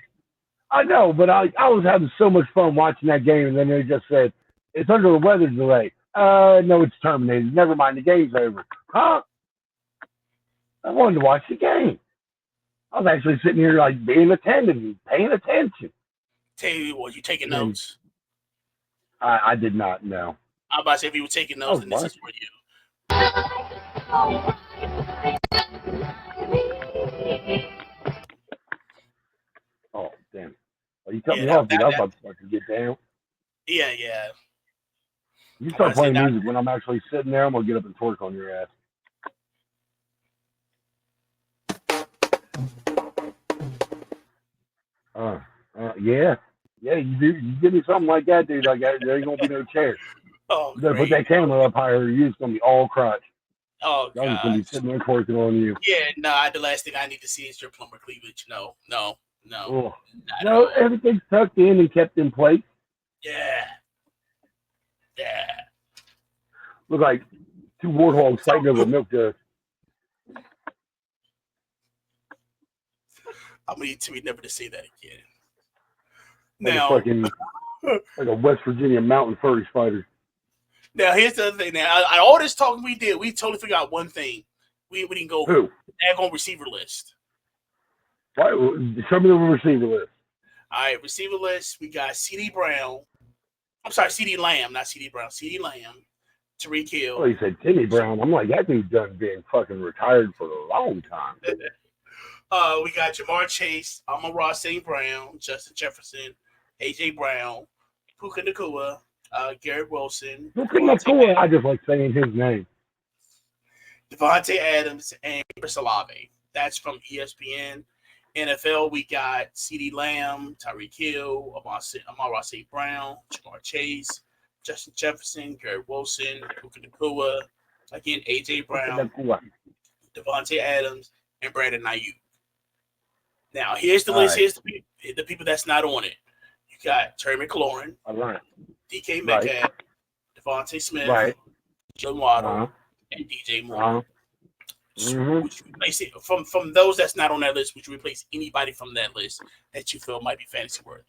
I know, but I was having so much fun watching that game, and then they just said, it's under a weather delay. No, it's terminated. Never mind, the game's over. Huh? I wanted to watch the game. I was actually sitting here, like, being attentive and paying attention. Tell you what, you taking notes? I did not know. I'm about to say, if you were taking notes, then this is for you. Oh, damn. Well, you cut me off, dude. I was about to fucking get down. Yeah. You start playing music when I'm actually sitting there, I'm going to get up and twerk on your ass. Yeah. Yeah, you do. You give me something like that, dude. Like, there ain't going to be no chair. Oh, you better put that camera up higher, it's going to be all crotch. Oh, God. I'm just going to be sitting there twerking on you. Yeah, no, the last thing I need to see is your plumber cleavage. No. Oh. No, everything's tucked in and kept in place. Yeah. Look like two warthogs fighting over milk jug. I'm going to need to never to say that again. Like now, like a West Virginia mountain furry spider. Now, here's the other thing. Now, all this talking we did, we totally forgot one thing. We didn't go back on receiver list. Why? Show me the receiver list. All right, receiver list. We got C.D. Brown. I'm sorry, C.D. Lamb, not C.D. Brown. C.D. Lamb, Tyreek Hill. Oh, you said Timmy Brown. I'm like, that dude's done being fucking retired for a long time. We got Jamar Chase, Amon-Ra St. Brown, Justin Jefferson, A.J. Brown, Puka Nacua, Garrett Wilson. Puka Nacua, I just like saying his name. Devontae Adams and Chris Olave. That's from ESPN. NFL, we got C.D. Lamb, Tyreek Hill, Amon-Ra St. Brown, Jamar Chase, Justin Jefferson, Garrett Wilson, Puka Nacua, again, A.J. Brown, Devontae Adams, and Brandon Ayuk. Now, here's the list. Right. Here's the people that's not on it. You got Terry McLaurin, DK Metcalf, Devontae Smith, Jalen Waddle, and DJ Moore. Would you replace it from those that's not on that list? Would you replace anybody from that list that you feel might be fantasy worthy?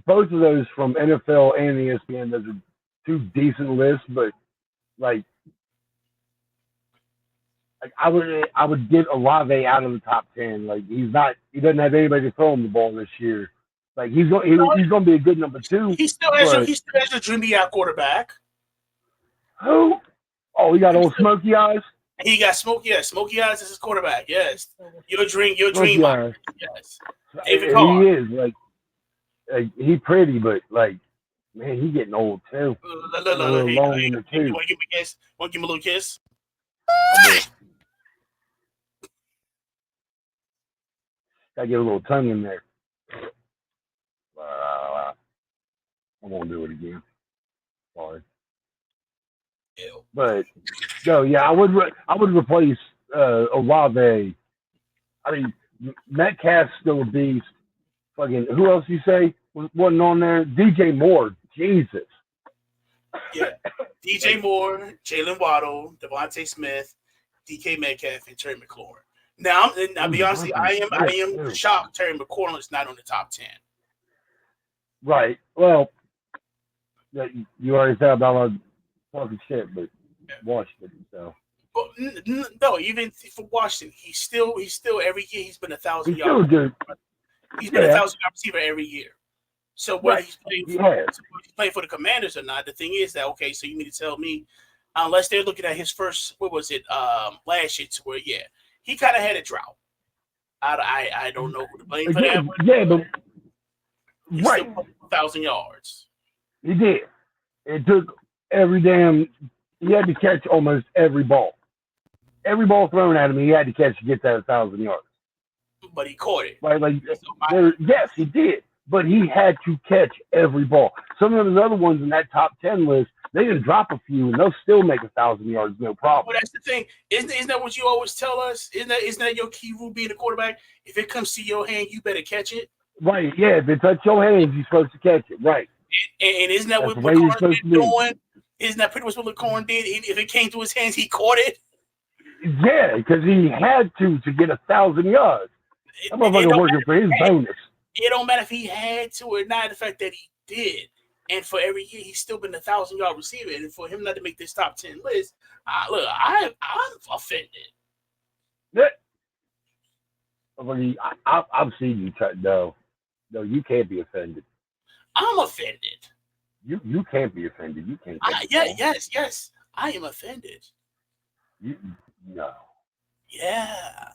Both of those from NFL and ESPN, those are two decent lists, but like I would get Olave out of the top 10. Like he doesn't have anybody to throw him the ball this year. Like he's going to be a good number 2. He still has your dream out quarterback. Who? Oh, he got old Smokey Eyes. He got Smokey Eyes. Smokey Eyes is his quarterback. Yes, your dream. Yes, David Carr. He is like he pretty, but like Man, he getting old too. Look, A little hey, long hey, in the you tooth. want to give me a kiss? Want to give me a little kiss? Gotta get a little tongue in there. I won't do it again. Sorry. Ew. But no, yeah, I would replace Olave. I mean, Metcalf's still a beast. Fucking who else you say wasn't on there? DJ Moore. Jesus. Yeah. DJ Moore, Jalen Waddle, Devontae Smith, DK Metcalf, and Terry McLaurin. Now, I'll be honest, I am shocked Terry McLaurin is not on the top 10. Right. Well, you already said about talking shit, but Washington. So. Well, no, even for Washington, he's still every year he's been 1,000 He's still yards. good. He's been 1,000-yard receiver every year. So whether Right. he's playing Yeah. he's playing for the Commanders or not, the thing is that okay, so you mean to tell me, unless they're looking at his first, what was it, last year, to where he kind of had a drought. I don't know who to blame for that. Yeah, but he's right, still 1,000 yards. he did. It took every damn. He had to catch almost every ball. Every ball thrown at him, he had to catch to get that 1,000 yards. But he caught it. Right, like So yes, he did. But he had to catch every ball. Some of those other ones in that top 10 list, they didn't drop a few, and they'll still make 1,000 yards, no problem. Well, that's the thing. Isn't that what you always tell us? Isn't that your key rule being a quarterback? If it comes to your hand, you better catch it. Right, yeah. If it touches your hands, you're supposed to catch it. Right. And isn't that That's what the way you're McCorn supposed been to be. doing? Isn't that pretty much what McCorn did? If it came to his hands, he caught it. Yeah, because he had to get 1,000 yards. That motherfucker working for his bonus. It don't matter if he had to or not. The fact that he did, and for every year he's still been 1,000-yard receiver, and for him not to make this top 10 list, look, I'm offended. Yeah. I've seen you try. No, you can't be offended. I'm offended. You can't be offended. You can't. Yes, I am offended. No. Yeah.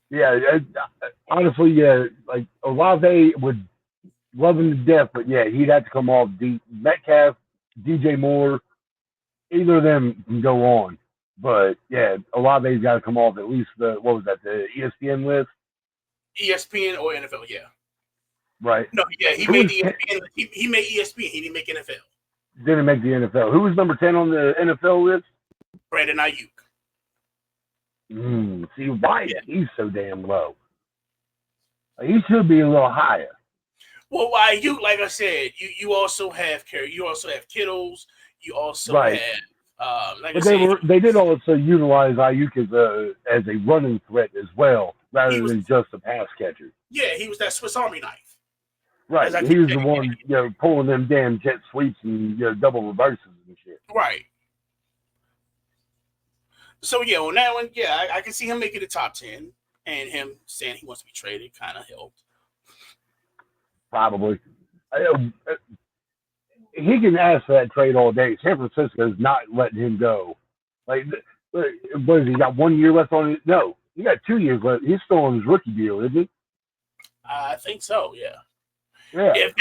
Yeah, honestly, like Olave would love him to death, but yeah, he'd have to come off Metcalf, DJ Moore, either of them can go on. But yeah, Olave's got to come off at least the ESPN list? ESPN or NFL, yeah. Right. No, yeah, he made ESPN. He made ESPN. He didn't make NFL. Didn't make the NFL. Who was number 10 on the NFL list? Brandon Ayuk. See, why he's so damn low? He should be a little higher. Well, Ayuk, like I said, you also have Kittles. You also have they did also utilize Ayuk as a running threat as well, rather than just a pass catcher. Yeah, he was that Swiss Army knife. Right, he was the one pulling them damn jet sweeps and double reverses and shit. Right. So yeah, on that one, I can see him making the top 10, and him saying he wants to be traded kind of helped. Probably. He can ask for that trade all day. San Francisco's not letting him go. Like, what is he got 1 year left on it? No, he got 2 years left. He's still on his rookie deal, isn't he? I think so. Yeah. Yeah. If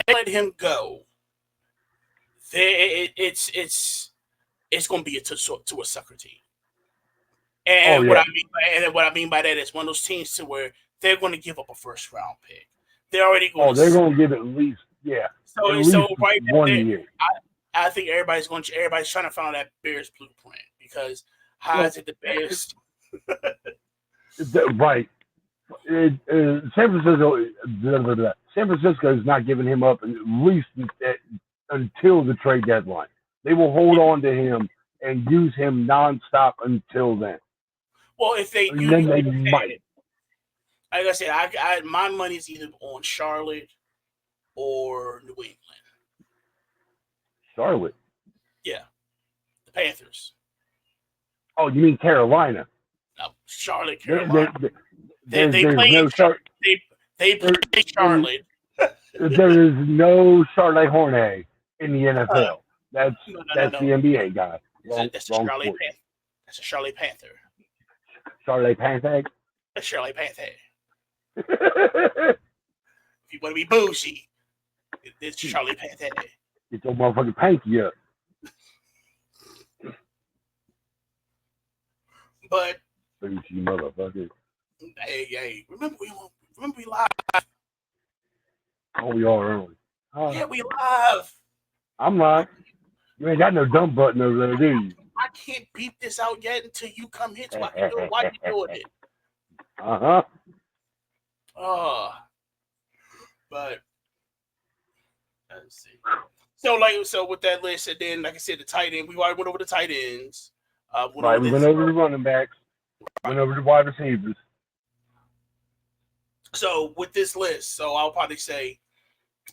they let him go, it's going to be to a sucker team. And what I mean by that is one of those teams to where they're going to give up a first round pick. They're already going. They're going to give at least So right 1 there, year. I think everybody's trying to find that Bears blueprint, because how is it the Bears? Right. San Francisco is not giving him up at least until the trade deadline. They will hold on to him and use him nonstop until then. Well, if they do, then they might. Like I said, my money's either on Charlotte or New England. Charlotte? Yeah. The Panthers. Oh, you mean Carolina? No, Charlotte, Carolina. They play Charlotte. There is no Charlotte Hornet in the NFL. That's the NBA guy. That's a Charlotte Panther. That's a Charlotte Panther. Charlotte Panther? That's Charlotte Panther. If you want to be bougie, it's Charlie Panther. Get your motherfucking panky up. But Bougie motherfucker. hey, remember we live. Oh, we are, aren't we? Yeah, we live. I'm lying. You ain't got no dumb button over there, do you? I can't beep this out yet until you come here. So I can do it while you're doing it. Uh-huh. But let's see. So with that list, and then like I said, the tight end. We already went over the tight ends. We went over the running backs. Went over the wide receivers. So with this list, so I'll probably say,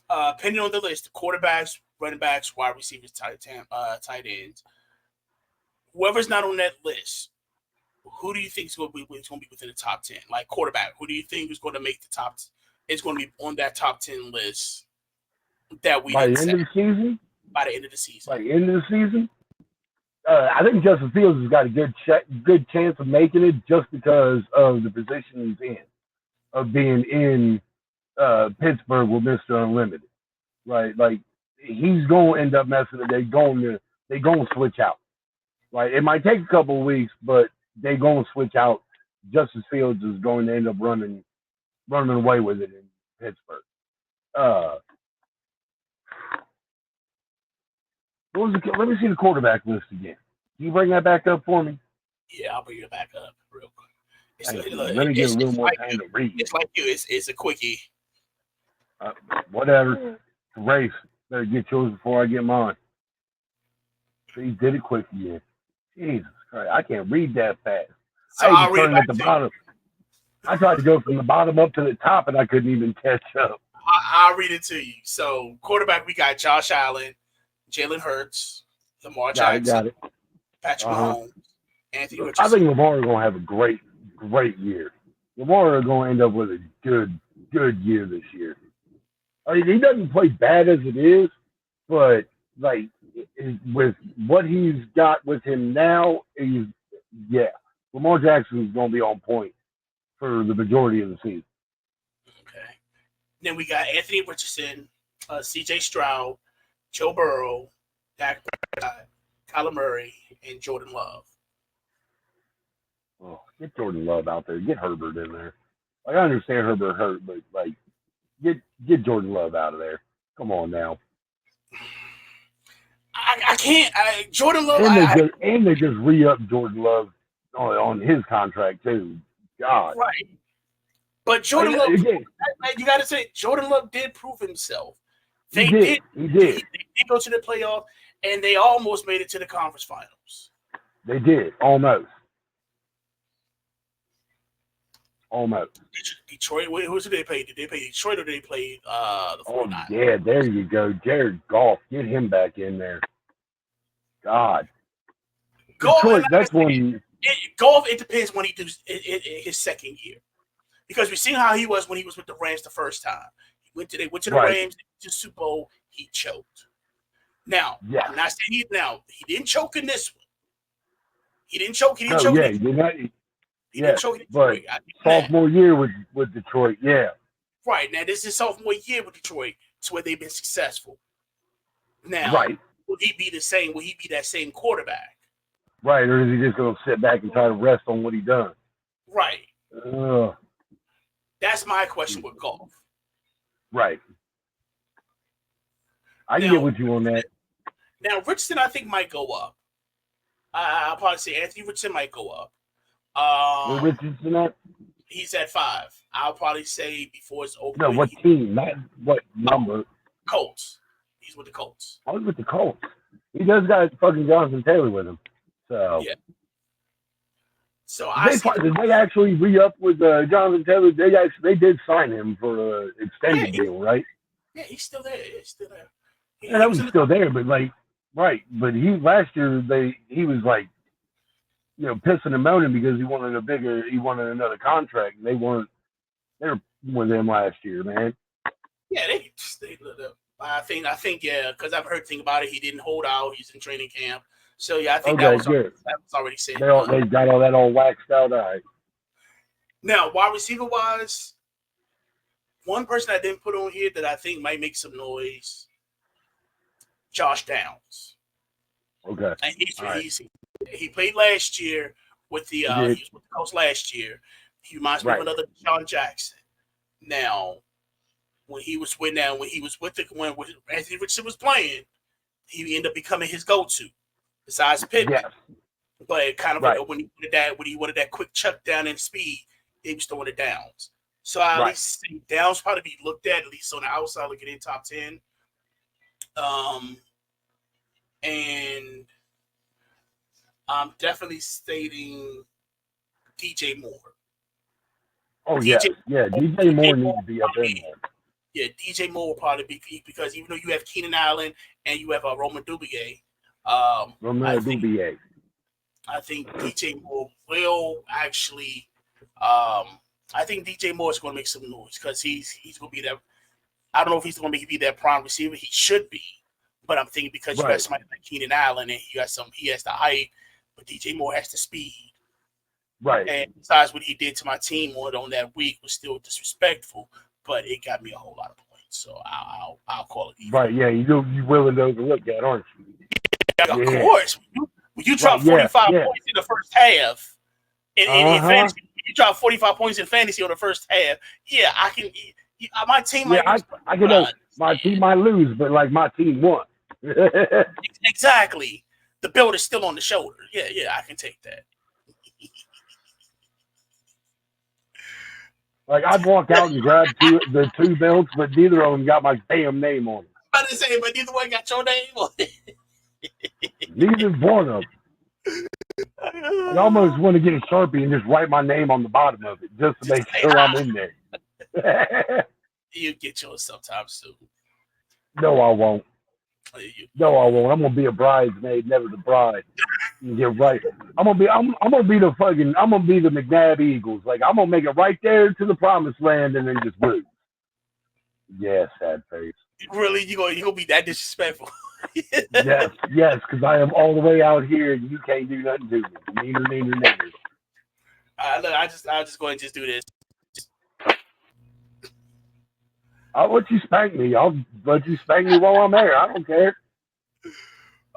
depending on the list, quarterbacks, running backs, wide receivers, tight ends. Whoever's not on that list, who do you think is going to be within the top 10? Like quarterback, who do you think is going to make the top? It's going to be on that top 10 list that we by the end of the season. By the end of the season. By the end of the season. I think Justin Fields has got a good chance of making it just because of the position he's in, of being in Pittsburgh with Mr. Unlimited, right? Like he's going to end up messing it. They're going to switch out, right? It might take a couple of weeks, but they're going to switch out. Justin Fields is going to end up running away with it in Pittsburgh. Let me see the quarterback list again. Can you bring that back up for me? Yeah, I'll bring it back up real quick. Let me get a little more time to read. It's like you. It's a quickie. Whatever. It's a race. Better get yours before I get mine. He did it quick again. Jesus Christ. I can't read that fast. So I'll read it at the bottom. I tried to go from the bottom up to the top, and I couldn't even catch up. I'll read it to you. So quarterback, we got Josh Allen, Jalen Hurts, Lamar Jackson, Patrick Mahomes, Anthony Richardson. I think Lamar is going to have a great year. Lamar is going to end up with a good year this year. I mean, he doesn't play bad as it is, but like with what he's got with him now, Lamar Jackson is going to be on point for the majority of the season. Okay. Then we got Anthony Richardson, C.J. Stroud, Joe Burrow, Dak Prescott, Kyler Murray, and Jordan Love. Oh, get Jordan Love out there. Get Herbert in there. Like, I understand Herbert hurt, but like, get Jordan Love out of there. Come on now. I can't. Jordan Love. And they just re-up Jordan Love on his contract too. God. Right. But Jordan Love, you got to say, Jordan Love did prove himself. He did. They did go to the playoff, and they almost made it to the conference finals. They did. Almost. Detroit, who did they play? Did they play Detroit or did they play the 49ers? Oh, yeah, there you go. Jared Goff. Get him back in there. God. Goff, Detroit, that's when... Goff, it depends when he does his second year. Because we've seen how he was when he was with the Rams the first time. They went to the Rams, to Super Bowl, he choked. Now, I'm not saying he didn't choke in this one. He didn't choke. He didn't choke. Yeah, he didn't choke in Detroit. But sophomore year with Detroit, yeah. Right. Now, this is sophomore year with Detroit. It's where they've been successful. Now, will he be the same? Will he be that same quarterback? Right, or is he just going to sit back and try to rest on what he done? Right. That's my question with Goff. Right. I can get with you on that. Now, Richardson, I think, might go up. I'll probably say Anthony Richardson might go up. Where Richardson at? He's at 5. I'll probably say before it's over. No, what team? Not what number? Colts. He's with the Colts. Oh, he's with the Colts. He does got fucking Jonathan Taylor with him. So yeah. So did they actually re-up with Jonathan Taylor? They did sign him for an extended deal, right? Yeah, he's still there. He was still there, but like, right. But last year he was like, pissing and moaning because he wanted another contract. And they were with him last year, man. Yeah, I think, yeah, because I've heard things about it. He didn't hold out. He's in training camp. So, yeah, I think that was already said. They got all that all waxed out. All right. Now, wide receiver-wise, One person I didn't put on here that I think might make some noise, Josh Downs. Okay. And Right. he played last year with the He he did. was with the Colts last year. He reminds me of Right. another Deshaun Jackson. Now, when he was with Anthony Richardson was playing, he ended up becoming his go-to, besides Pittman. Yes. But kind of Right. when he wanted that quick chuck down in speed, he was throwing it Downs. So I at Right. least see Downs probably be looked at least on the outside, looking in top 10. And I'm definitely stating DJ Moore. Oh yeah. DJ Yeah. DJ Moore needs to be up in there. Yeah, DJ Moore will probably be because even though you have Keenan Allen and you have Roman Dubier, Romeo Dubier. I think DJ Moore will actually. I think DJ Moore is going to make some noise because he's going to be that. I don't know if he's going to be that prime receiver. He should be, but I'm thinking because you Right. got somebody like Keenan Allen and he has the height, but DJ Moore has the speed. Right. And besides what he did to my team on that week was still disrespectful, but it got me a whole lot of points. So I'll call it even. Right. Yeah. You willing to overlook that, aren't you? Of Yeah. course. When you drop 45 points in the first half, in fantasy, you drop 45 points in fantasy on the first half, yeah, I can. My team might I can know my team might lose, but like my team won. Exactly. The belt is still on the shoulder. Yeah, I can take that. Like I'd walk out and grab the two belts, but neither of them got my damn name on it. I didn't say, but neither one got your name on it. Neither one of them. I almost want to get a Sharpie and just write my name on the bottom of it, just to make sure I'm in there. You get yours sometime soon. No, I won't. No, I won't. I'm gonna be a bridesmaid, never the bride. You're right. I'm gonna be the McNabb Eagles. Like I'm gonna make it right there to the promised land and then just lose. Yeah, sad face. Really, you gonna be that disrespectful? Yes, because I am all the way out here and you can't do nothing to me. Neither. Look, I'll just go and just do this. I'll let you spank me. I'll let you spank me while I'm there. I don't care.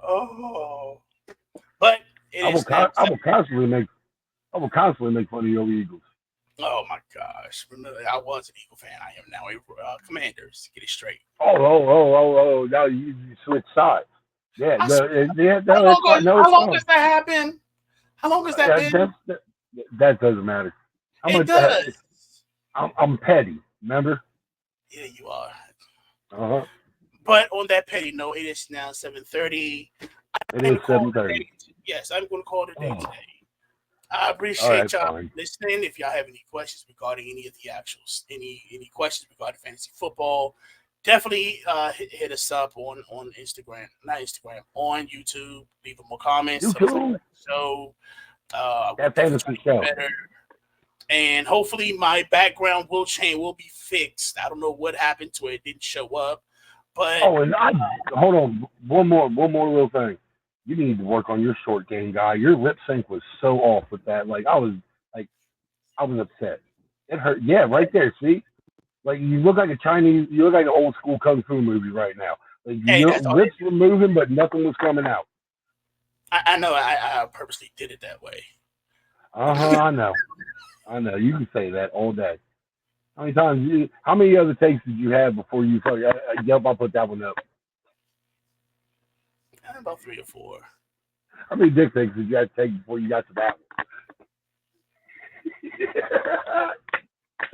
Oh, but I will constantly make fun of your Eagles. Oh my gosh! Remember, I was an Eagle fan. I am now a Commanders. Get it straight. Oh! Now you switch sides. Yeah. How long has that happened? How long has that been? That doesn't matter. It does. I'm petty. Remember? Yeah, you are. But on that petty note, it is now 7:30. It is 7:30. Yes, I'm going to call it a day today. I appreciate y'all listening. If y'all have any questions regarding any of the actuals, any questions regarding fantasy football, definitely hit us up on Instagram, on YouTube. Leave them more comments. YouTube. So that fantasy show. Better. And hopefully my background will change, will be fixed. I don't know what happened to it. It didn't show up. But and hold on. One more little thing. You need to work on your short game, guy. Your lip sync was so off with that. I was upset. It hurt. Yeah, right there. See? Like you look like you look like an old school kung fu movie right now. Like your lips were moving, but nothing was coming out. I know. I purposely did it that way. I know. You can say that all day. How many other takes did you have before you yep, I'll put that one up? About 3 or 4. How many dick pics did you have to take before you got to that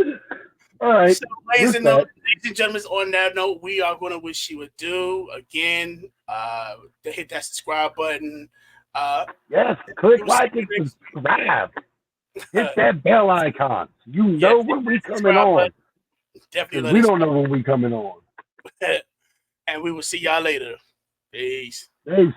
one? All right. So, ladies and gentlemen, on that note, we are going to wish you adieu. Again, to hit that subscribe button. Yes, click like and subscribe. Hit that bell icon. You know when we coming on. Definitely. We don't know when we coming on. And we will see y'all later. Peace. Peace.